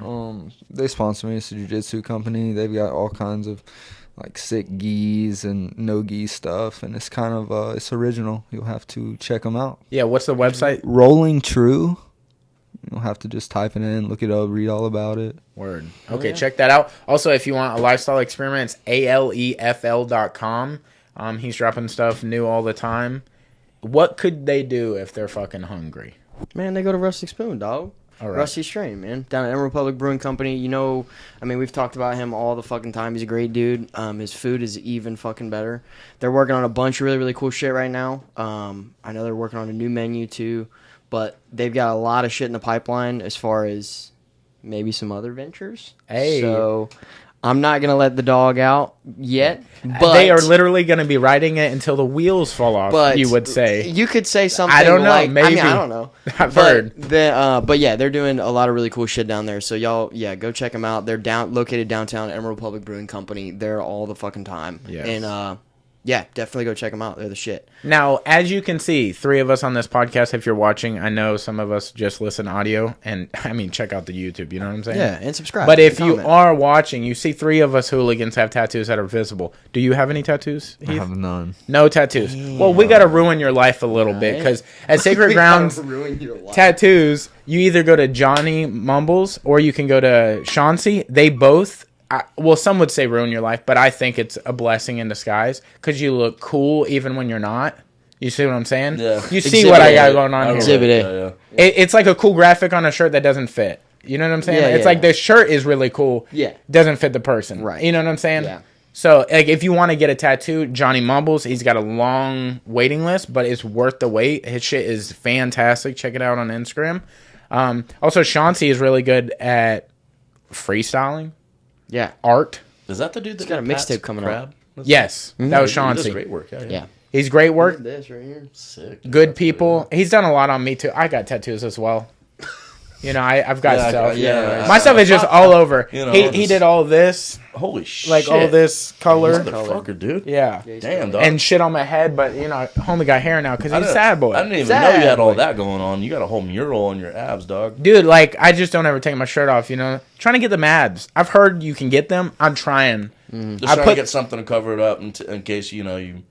They sponsor me. It's a jiu-jitsu company. They've got all kinds of like sick gis and no gi stuff, and it's kind of it's original. You'll have to check them out.
Yeah. What's the website?
Rolling True. You'll have to just type it in, look it up, read all about it.
Word. Okay, check that out. Also, if you want a lifestyle experiment, it's alefl.com. He's dropping stuff new all the time. What could they do if they're fucking hungry?
Man, they go to Rusty Spoon, dog.
All right.
Rusty Strain, man. Down at Emerald Public Brewing Company. You know, I mean, we've talked about him all the fucking time. He's a great dude. His food is even fucking better. They're working on a bunch of really, really cool shit right now. I know they're working on a new menu, too. But they've got a lot of shit in the pipeline as far as maybe some other ventures.
Hey.
So I'm not going to let the dog out yet. But
They are literally going to be riding it until the wheels fall off,
But
you would say.
You could say something
I don't know,
like,
maybe.
I don't know.
I've heard.
But yeah, they're doing a lot of really cool shit down there. So y'all, yeah, go check them out. They're located downtown Emerald Public Brewing Company. They're all the fucking time.
Yes.
And yeah, definitely go check them out. They're the shit.
Now, as you can see, 3 of us on this podcast, if you're watching, I know some of us just listen audio, and I mean, check out the YouTube, you know what I'm saying?
Yeah, and subscribe.
But if
and
you
comment.
are watching, you see 3 of us hooligans have tattoos that are visible. Do you have any tattoos,
I
Heath?
have none.
No tattoos. Well, we got to ruin your life a little bit, because at Sacred Grounds
ruin your life.
Tattoos, you either go to Johnny Mumbles or you can go to Chauncey. They both, well, some would say ruin your life, but I think it's a blessing in disguise because you look cool even when you're not. You see what I'm saying?
Yeah.
You see
Exhibit
what I
A.
got going on here.
Exhibit A.
Yeah.
It's like a cool graphic on a shirt that doesn't fit. You know what I'm saying?
Yeah,
It's
yeah,
like
yeah.
the shirt is really cool.
Yeah.
Doesn't fit the person.
Right.
You know what I'm saying?
Yeah.
So, like, if you want to get a tattoo, Johnny Mumbles, he's got a long waiting list, but it's worth the wait. His shit is fantastic. Check it out on Instagram. Also, Chauncey is really good at freestyling,
Yeah.
art.
Is that the dude that
got a
did Pat's
mixtape coming up.
Crab?
Yes, that was
He does
Chauncey.
great work. Yeah.
Yeah.
He's great work.
This right here.
Sick.
Good people. He's done a lot on me, too. I got tattoos as well. You know, I've got stuff.
Yeah.
My stuff is just all over.
You know,
he did all this.
Holy shit.
Like all this color.
Motherfucker, dude.
Yeah.
Damn, dog.
And shit on my head, but you know, homie got hair now because he's a sad boy.
I didn't even know you had all that going on. You got a whole mural on your abs, dog.
Dude, like, I just don't ever take my shirt off, you know? Trying to get them abs. I've heard you can get them. I'm trying.
Just trying to get something to cover it up in case, you know, you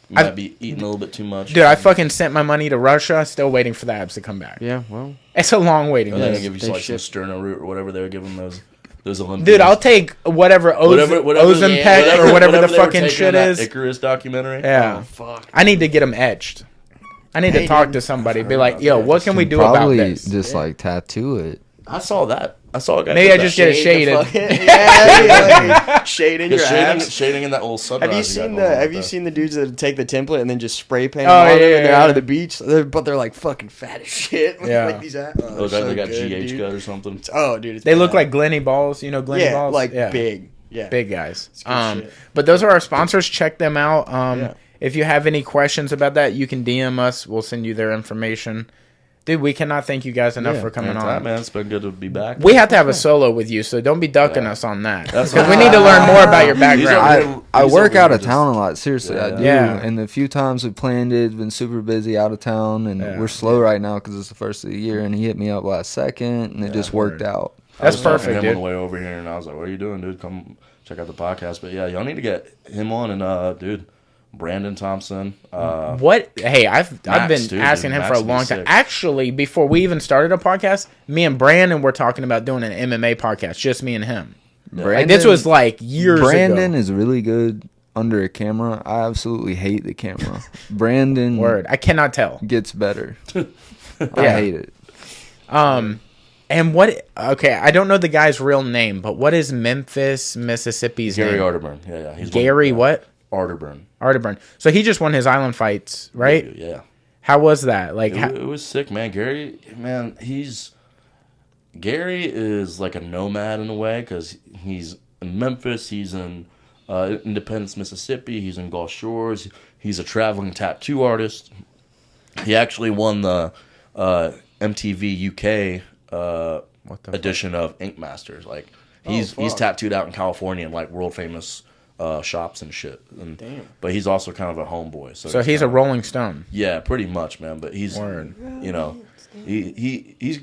might be eating a little bit too much.
Dude, I fucking sent my money to Russia. Still waiting for the abs to come back.
Yeah, well.
It's a long waiting
They're
list.
going to give you like some sterno root or whatever they were giving those Olympians.
Dude, I'll take whatever Ozempic or whatever the fucking shit is.
Icarus documentary.
Yeah.
Oh, fuck.
I need to get them etched. I need to talk to somebody. Be like, yo, what can we do about this?
Just like tattoo it.
I saw that. I saw a guy.
Maybe I just get it shaded.
Yeah, shading your abs.
Shading in that little sunrise.
Have you seen the dudes that take the template and then just spray paint
Oh,
on them
yeah,
and they're
yeah,
out of the beach? But they're like fucking fat as shit.
Yeah.
Like these abs.
Oh, they got GH cut or something.
Oh, dude, it's
They look
bad.
like Glenny balls. You know Glenny balls?
Like big. Yeah,
big guys.
good shit.
But those are our sponsors. Check them out.
Yeah.
If you have any questions about that, you can DM us. We'll send you their information. Dude, we cannot thank you guys enough for coming on.
Man, it's been good to be back.
We have to have a solo with you, so don't be ducking us on that. Because we need to learn more about your background.
I work out of town a lot. Seriously, I do.
Yeah.
And the few times we planned it, been super busy out of town, and we're slow right now because it's the first of the year. And he hit me up last second, and it just worked out.
That's perfect,
him
dude.
on the way over here, and I was like, "What are you doing, dude? Come check out the podcast." But yeah, y'all need to get him on, and dude, Brandon Thompson.
What? Hey, I've been
dude,
asking him
Max
for a
would be
long time.
sick.
Actually, before we even started a podcast, me and Brandon were talking about doing an MMA podcast, just me and him. Like, this was like years
Brandon
ago.
is really good under a camera. I absolutely hate the camera. Brandon
Word. I cannot tell.
gets better. I hate it.
And what? Okay, I don't know the guy's real name, but what is Memphis, Mississippi's
Gary
name?
Arterburn. Yeah. He's
Gary what?
Arterburn.
Arterburn. So he just won his island fights, right?
Yeah.
How was that? Like,
It was sick, man. Gary is like a nomad in a way because he's in Memphis, he's in Independence, Mississippi, he's in Gulf Shores, he's a traveling tattoo artist. He actually won the MTV UK edition of Ink Masters. Like he's tattooed out in California in like world famous shops and shit. Damn. But he's also kind of a homeboy. So
he's a Rolling Stone.
Yeah, pretty much, man. But he's you know he's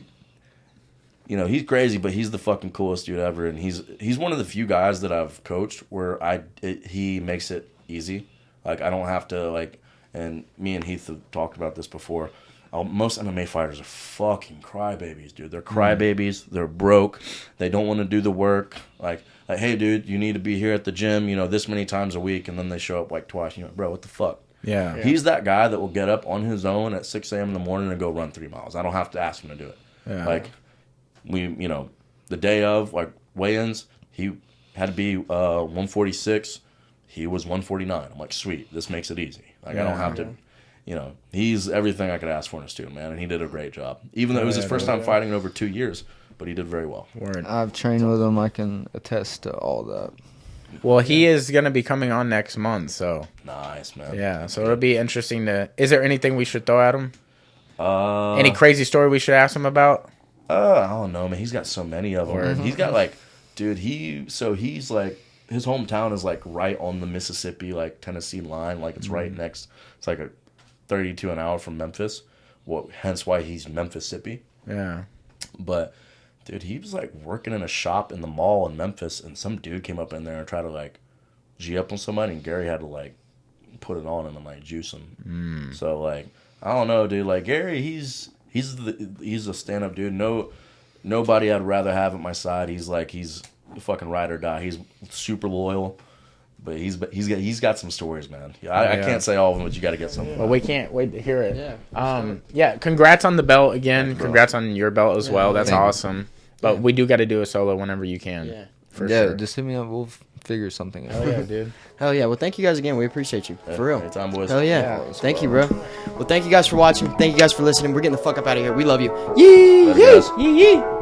you know, he's crazy, but he's the fucking coolest dude ever, and he's one of the few guys that I've coached where he makes it easy. Like I don't have to like, and me and Heath have talked about this before. Most MMA fighters are fucking crybabies, dude. They're crybabies. They're broke. They don't want to do the work. Like, hey, dude, you need to be here at the gym, you know, this many times a week, and then they show up like twice. You're like, bro, what the fuck?
Yeah.
He's that guy that will get up on his own at 6 a.m. in the morning and go run 3 miles. I don't have to ask him to do it.
Yeah.
Like, you know, the day of, like, weigh-ins, he had to be 146. He was 149. I'm like, sweet, this makes it easy. Like, I don't have to, you know, he's everything I could ask for in a student, man, and he did a great job. Even though it was his first time fighting in over 2 years, but he did very well.
Word.
I've trained with him. I can attest to all that.
Well, he is going to be coming on next month, so.
Nice, man.
Yeah, so it'll be interesting to. Is there anything we should throw at him? Any crazy story we should ask him about?
I don't know, man. He's got so many of them. He's got like, dude. He's like, his hometown is like right on the Mississippi, like Tennessee line. Like it's right next. It's like a 32 an hour from Memphis. Hence why he's Memphis-sippy.
Yeah.
But, dude, he was like working in a shop in the mall in Memphis, and some dude came up in there and tried to like G up on somebody, and Gary had to like put it on him and like juice him. So like, I don't know, dude. Like Gary, he's a stand up dude. Nobody I'd rather have at my side. He's a fucking ride or die. He's super loyal. But he's got some stories, man. I can't say all of them, but you got to get some.
Well, we can't wait to hear it. Yeah. Congrats on the belt again. Congrats on your belt as well. That's awesome. But we do got to do a solo whenever you can. Yeah, for sure.
Just hit me up. We'll figure something out.
Oh yeah, dude.
Hell yeah. Well, thank you guys again. We appreciate you. For real.
Anytime, boys.
Hell yeah. Thank you, bro. Well, thank you guys for watching. Thank you guys for listening. We're getting the fuck up out of here. We love you. Yee!
Later, guys.
Yee yee.